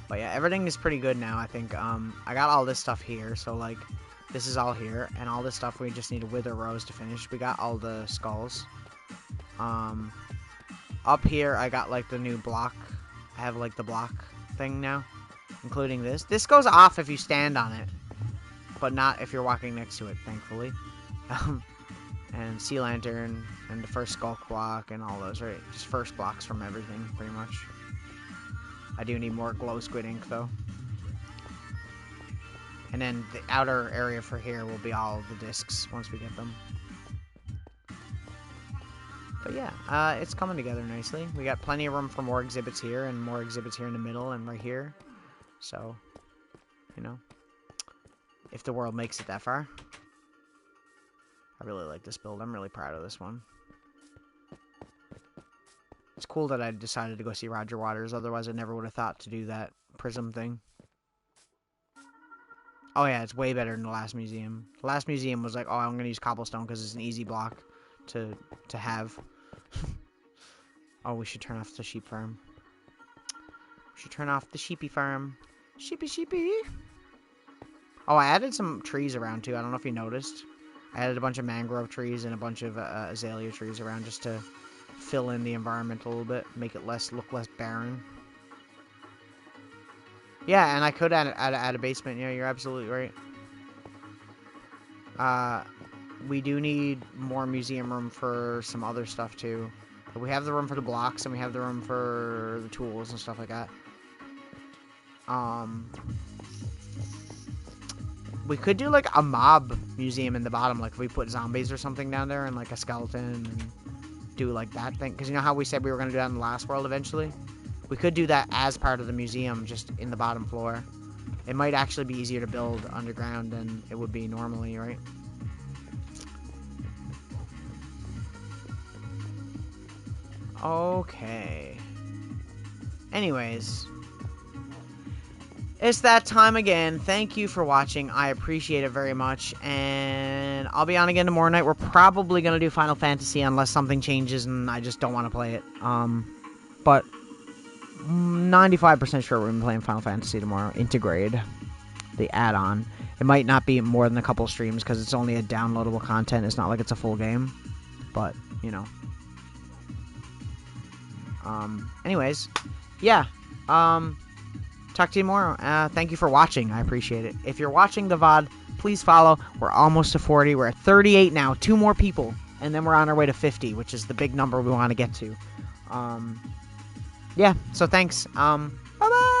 But yeah, everything is pretty good now, I think. I got all this stuff here, so like, this is all here. And all this stuff, we just need a Wither Rose to finish. We got all the skulls. Up here, I got like the new block. I have like the block thing now, including this. This goes off if you stand on it, but not if you're walking next to it, thankfully. And Sea Lantern, and the first Skulk block, and all those, right? Just first blocks from everything, pretty much. I do need more glow squid ink, though. And then the outer area for here will be all the discs once we get them. But yeah, it's coming together nicely. We got plenty of room for more exhibits here, and more exhibits here in the middle and right here. So, you know, if the world makes it that far. I really like this build. I'm really proud of this one. It's cool that I decided to go see Roger Waters, otherwise I never would have thought to do that prism thing. Oh yeah, it's way better than the last museum. The last museum was like, oh, I'm going to use cobblestone because it's an easy block to have. Oh, we should turn off the sheep farm. We should turn off the sheepy farm. Sheepy, sheepy. Oh, I added some trees around too. I don't know if you noticed. I added a bunch of mangrove trees and a bunch of azalea trees around just to fill in the environment a little bit, make it look less barren. Yeah, and I could add a basement. Yeah, you're absolutely right. We do need more museum room for some other stuff too. But we have the room for the blocks, and we have the room for the tools and stuff like that. We could do like a mob museum in the bottom, like if we put zombies or something down there and like a skeleton and do like that thing. Because you know how we said we were going to do that in the last world eventually? We could do that as part of the museum, just in the bottom floor. It might actually be easier to build underground than it would be normally, right? Okay. Anyways. It's that time again. Thank you for watching. I appreciate it very much. And I'll be on again tomorrow night. We're probably going to do Final Fantasy unless something changes and I just don't want to play it. But 95% sure we're going to be playing Final Fantasy tomorrow. Intergrade. The add-on. It might not be more than a couple streams because it's only a downloadable content. It's not like it's a full game. But, you know. Anyways. Yeah. Talk to you tomorrow. Thank you for watching. I appreciate it. If you're watching the VOD, please follow. We're almost to 40. We're at 38 now. 2 more people. And then we're on our way to 50, which is the big number we want to get to. Yeah, so thanks. Bye-bye.